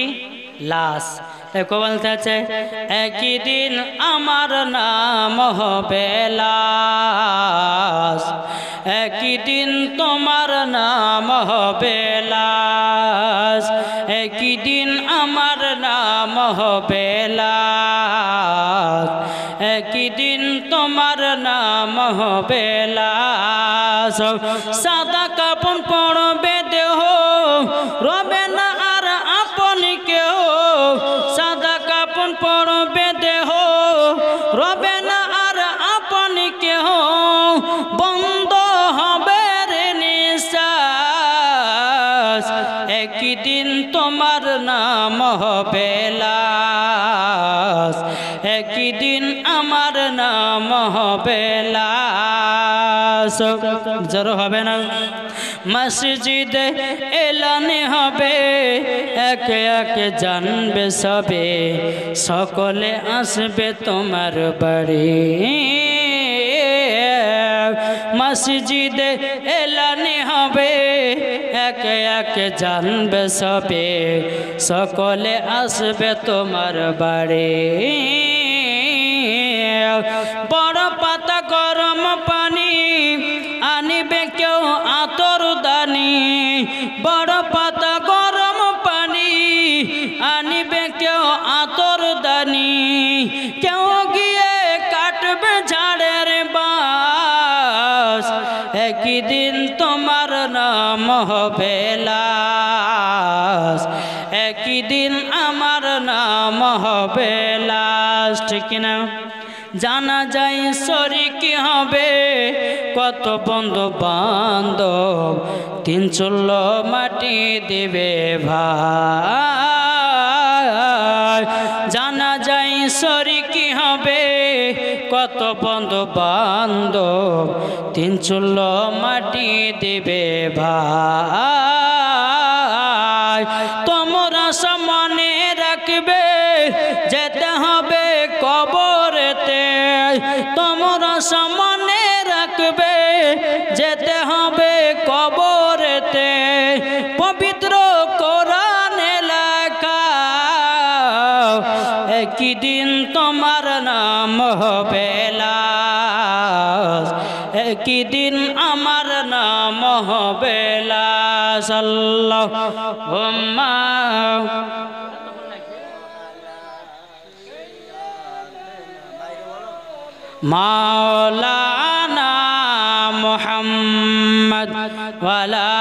লাশ। বলতে আছে, একই দিন আমার নাম হবে লাশ, একই দিন তোমার নাম হবে লাশ, একই দিন আমার নাম হবে লাশ, একই দিন তোমার নাম হবে লাশ। সাদা কাপড় পরবে দেহ, রবে না আর আপন কেহ। সাদা কাপড় পরবে দেহ, রবে না আর আপন কেহ। বন্ধ হবে রে নিঃশ্বাস, একই দিন তোমার নাম হবে লাশ, একই দিন আমার নাম হবে লাশ। জোর হবে না? মসজিদে এলানে হবে, একে একে জানবে সবে, সকলে আসবে তোমার বাড়ি। মসজিদে এলানে হবে, একে একে জানবে সবে, সকলে আসবে তোমার বাড়ি। বড় পাতা গরম পানি আনিবে কেউ আতর দানি, বড় পাতা গরম পানি আনিবে কেউ আতর দানি। কেউ গিয়ে কাটবে ঝাড়ের বাঁশ, একই দিন তোমার নাম হবে লাশ, একই দিন আমার নাম হবে লাশ। ঠিক না? জানা যায় শরীক হবে কত বন্ধু বান্ধব, তিন চুল্লো মাটি দেবে ভাই। জানা যায় শরীক হবে কত বন্ধু বান্ধব, তিন চুল্লো মাটি দেবে ভাই। তোমরা সামনে রাখবে যেতে হবে কবরেতে, তোমরা সামনে রাখবে যেতে হবে কবরেতে। পবিত্র কোরআনে লেখা, একই দিন তোমার নাম হবে লাশ, একই দিন আমার নাম হবে লাশ। আল্লাহুম্মা মাওলানা মুহাম্মদ ওয়ালা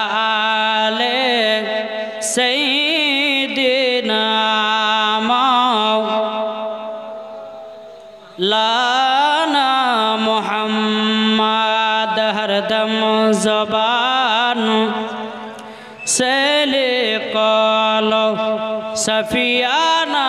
আলে সাইয়্যিদিনা মাওলানা মুহাম্মদ হরদম জবান से लिखलो सफियाना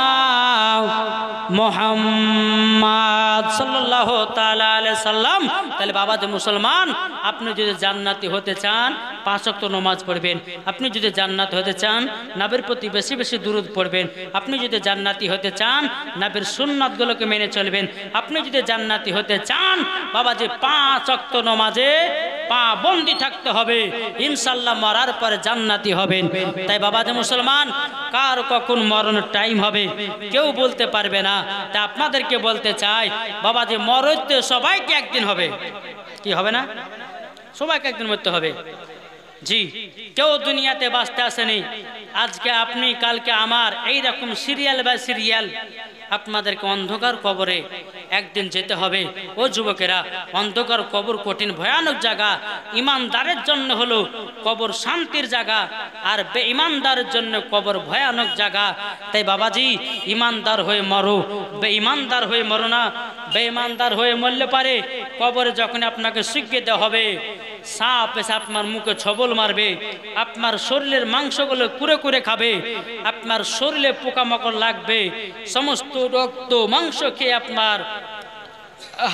মোহাম্মদ সাল্লাল্লাহু তাআলা আলাইহি সাল্লাম। তাহলে বাবা যে মুসলমান, আপনি যদি জান্নাতি হতে চান 5 ওয়াক্ত নামাজ পড়বেন। আপনি যদি জান্নাত হতে চান নবীর প্রতি বেশি বেশি দুরূদ পড়বেন। আপনি যদি জান্নাতি হতে চান নবীর সুন্নাতগুলোকে মেনে চলবেন। আপনি যদি জান্নাতি হতে চান বাবা যে 5 ওয়াক্ত নামাজে পাবন্দি থাকতে হবে, ইনশাআল্লাহ মরার পরে জান্নাতি হবেন। তাই বাবা যে মুসলমান, কার কখন মরণের টাইম হবে কেউ বলতে পারবে না। তা আপনাদেরকে বলতে চাই বাবা যে মরতে সবাইকে একদিন হবে, কি হবে না? সবাইকে একদিন মরতে হবে। জি, কেউ দুনিয়াতে বাঁচতে আসেনি। আজকে আপনি কালকে আমার এই রকম সিরিয়াল বাই সিরিয়াল আপনাদেরকে অন্ধকার কবরে একদিন যেতে হবে। ও যুবকেরা, অন্ধকার কবর কঠিন ভয়ানক জায়গা। ইমানদারের জন্য হলো কবর শান্তির জায়গা, আর বেঈমানদারের জন্য কবর ভয়ানক জায়গা। তাই বাবাজি, ইমানদার হয়ে মরো, বেঈমানদার হয়ে মরো না। বেঈমানদার হয়ে মরলে পারে কবরে যখন আপনাকে শিখিয়ে দেওয়া হবে, সাপ এসে আপনার মুখে ছবল মারবে, আপনার শরীরের মাংসগুলো কুরে কুরে খাবে, আপনার শরীরে পোকামাকড় লাগবে, সমস্ত রক্ত মাংস খেয়ে আপনার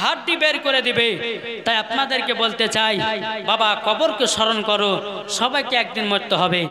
হাড্ডি বের করে দিবে। তাই আপনাদেরকে বলতে চাই, বাবা কবরকে স্মরণ করো, সবাইকে একদিন মরতে হবে।